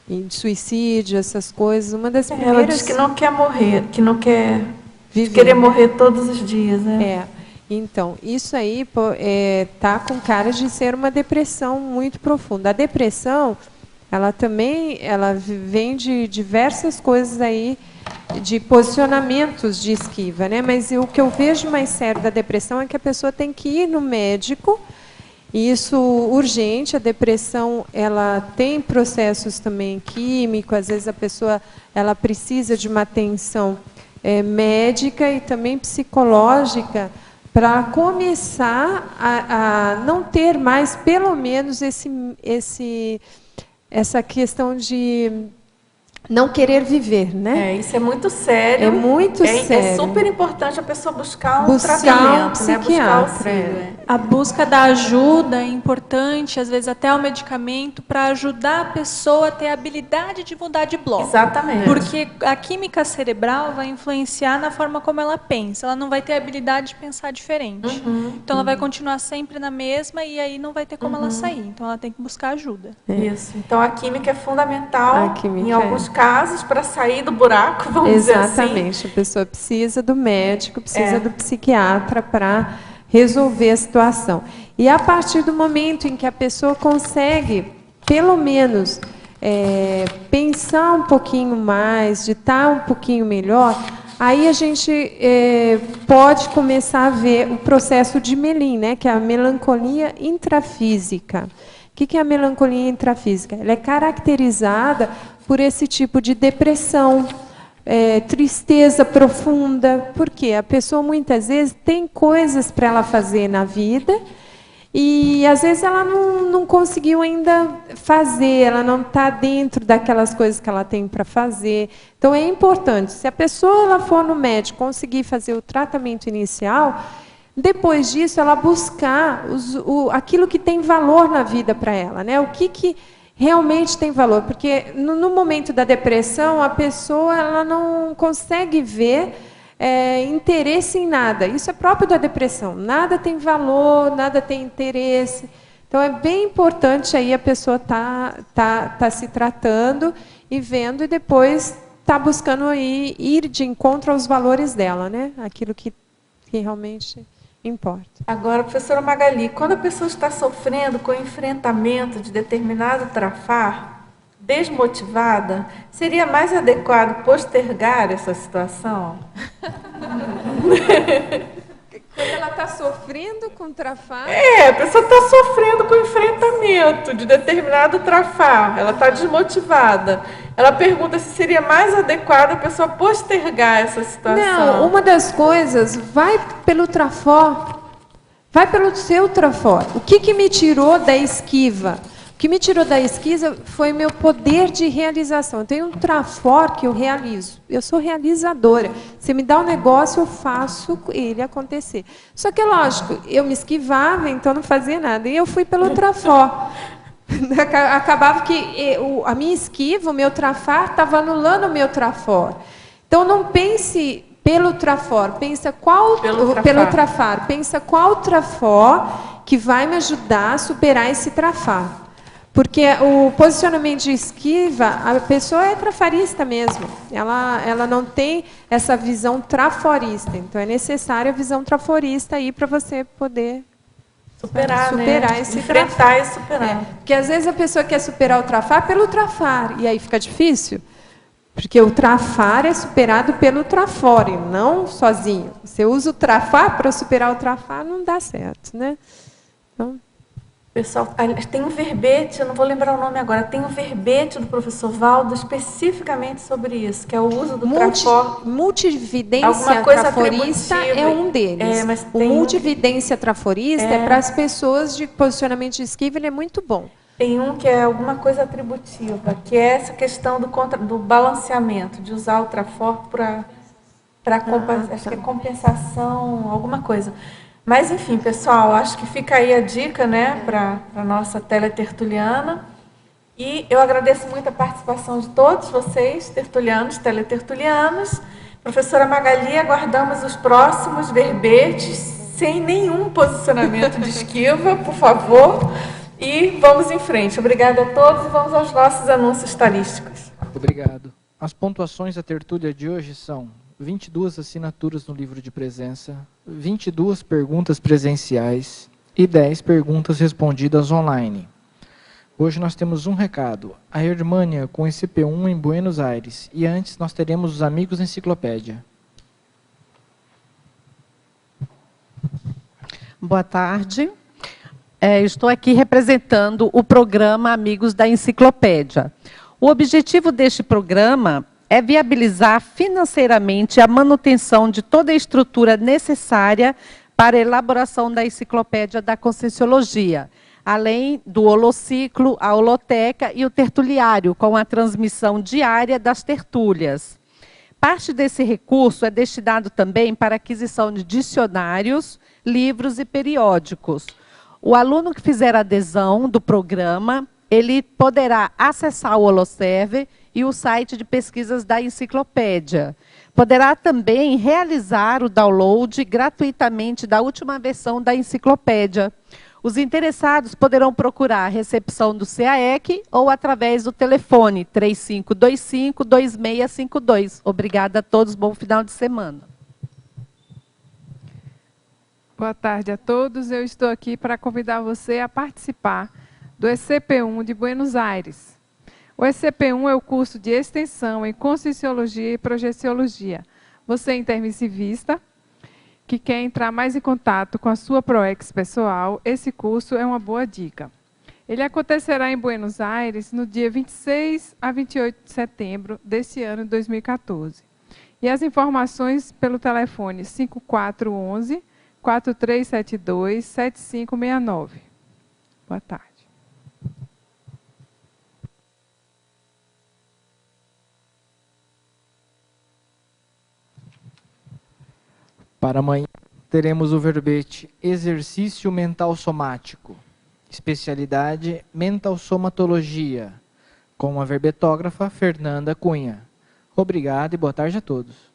em suicídio, essas coisas. Uma das primeiras. Ela diz que não quer morrer, que não quer querer morrer todos os dias, né? Então, isso aí tá com cara de ser uma depressão muito profunda. A depressão, ela vem de diversas coisas aí, de posicionamentos de esquiva, né? Mas o que eu vejo mais sério da depressão é que a pessoa tem que ir no médico, e isso urgente. A depressão, ela tem processos também químicos, às vezes a pessoa ela precisa de uma atenção médica e também psicológica, para começar a não ter mais, pelo menos, essa questão de não querer viver, né? Isso é muito sério. É muito sério. É super importante a pessoa buscar um tratamento, um psiquiatra. A busca da ajuda é importante, às vezes até o medicamento, para ajudar a pessoa a ter a habilidade de mudar de bloco. Exatamente. Porque a química cerebral vai influenciar na forma como ela pensa. Ela não vai ter a habilidade de pensar diferente. Então, ela vai continuar sempre na mesma e aí não vai ter como ela sair. Então, ela tem que buscar ajuda. Isso. Então, a química é fundamental em alguns casos para sair do buraco, vamos dizer assim. Exatamente. A pessoa precisa do médico, precisa do psiquiatra para resolver a situação. E a partir do momento em que a pessoa consegue, pelo menos, pensar um pouquinho mais, de estar um pouquinho melhor, aí a gente pode começar a ver o processo de Melin, né, que é a melancolia intrafísica. O que é a melancolia intrafísica? Ela é caracterizada por esse tipo de depressão, tristeza profunda. Por quê? A pessoa muitas vezes tem coisas para ela fazer na vida e às vezes ela não conseguiu ainda fazer, ela não está dentro daquelas coisas que ela tem para fazer. Então é importante, se a pessoa ela for no médico conseguir fazer o tratamento inicial, depois disso ela buscar aquilo que tem valor na vida para ela, né? O que realmente tem valor, porque no momento da depressão a pessoa ela não consegue ver interesse em nada. Isso é próprio da depressão. Nada tem valor, nada tem interesse. Então é bem importante aí a pessoa tá se tratando e vendo e depois tá buscando aí ir de encontro aos valores dela, né? Aquilo que realmente importa. Agora, professora Magali, quando a pessoa está sofrendo com o enfrentamento de determinado trafar, desmotivada, seria mais adequado postergar essa situação? Quando ela está sofrendo com trafar? A pessoa está sofrendo com o enfrentamento de determinado trafar, ela está desmotivada. Ela pergunta se seria mais adequado a pessoa postergar essa situação. Não, uma das coisas, vai pelo trafor, vai pelo seu trafor. O que me tirou da esquiva? O que me tirou da esquiva foi meu poder de realização. Eu tenho um trafor que eu realizo. Eu sou realizadora. Você me dá um negócio, eu faço ele acontecer. Só que, lógico, eu me esquivava, então não fazia nada. E eu fui pelo trafor. Acabava que a minha esquiva, o meu trafar, estava anulando o meu trafor. Então, não pense pelo trafor, pensa pelo trafar. Pensa qual trafor que vai me ajudar a superar esse trafar. Porque o posicionamento de esquiva, a pessoa é trafarista mesmo. Ela não tem essa visão traforista. Então, é necessária a visão traforista aí para você poder superar né? Esse enfrentar trafar. E superar. Porque, às vezes, a pessoa quer superar o trafar pelo trafar. E aí fica difícil. Porque o trafar é superado pelo trafore, não sozinho. Você usa o trafar para superar o trafar, não dá certo, né? Então... Pessoal, tem um verbete, eu não vou lembrar o nome agora, tem um verbete do professor Valdo especificamente sobre isso, que é o uso do trafor. Multividência traforista é um deles. O multividência traforista é para as pessoas de posicionamento de esquiva, ele é muito bom. Tem um que é alguma coisa atributiva, que é essa questão do balanceamento, de usar o trafor para acho que é compensação, alguma coisa. Mas, enfim, pessoal, acho que fica aí a dica, né, para a nossa teletertuliana. E eu agradeço muito a participação de todos vocês, tertulianos, teletertulianos. Professora Magali, aguardamos os próximos verbetes, sem nenhum posicionamento de esquiva, por favor. E vamos em frente. Obrigada a todos e vamos aos nossos anúncios tarísticos. Obrigado. As pontuações da tertúlia de hoje são 22 assinaturas no livro de presença, 22 perguntas presenciais e 10 perguntas respondidas online. Hoje nós temos um recado, a Hermânia com ECP1 em Buenos Aires, e antes nós teremos os Amigos da Enciclopédia. Boa tarde. Estou aqui representando o programa Amigos da Enciclopédia. O objetivo deste programa é viabilizar financeiramente a manutenção de toda a estrutura necessária para a elaboração da enciclopédia da Conscienciologia, além do holociclo, a holoteca e o tertuliário, com a transmissão diária das tertúlias. Parte desse recurso é destinado também para a aquisição de dicionários, livros e periódicos. O aluno que fizer adesão do programa, ele poderá acessar o Holoserver e o site de pesquisas da enciclopédia. Poderá também realizar o download gratuitamente da última versão da enciclopédia. Os interessados poderão procurar a recepção do CAEC ou através do telefone 3525-2652. Obrigada a todos, bom final de semana. Boa tarde a todos. Eu estou aqui para convidar você a participar do ECP1 de Buenos Aires. O ECP1 é o curso de extensão em Conscienciologia e Projeciologia. Você é intermissivista, que quer entrar mais em contato com a sua ProEx pessoal, esse curso é uma boa dica. Ele acontecerá em Buenos Aires no dia 26 a 28 de setembro desse ano de 2014. E as informações pelo telefone 4372-7569. Boa tarde. Para amanhã, teremos o verbete Exercício Mental Somático, especialidade Mental Somatologia, com a verbetógrafa Fernanda Cunha. Obrigado e boa tarde a todos.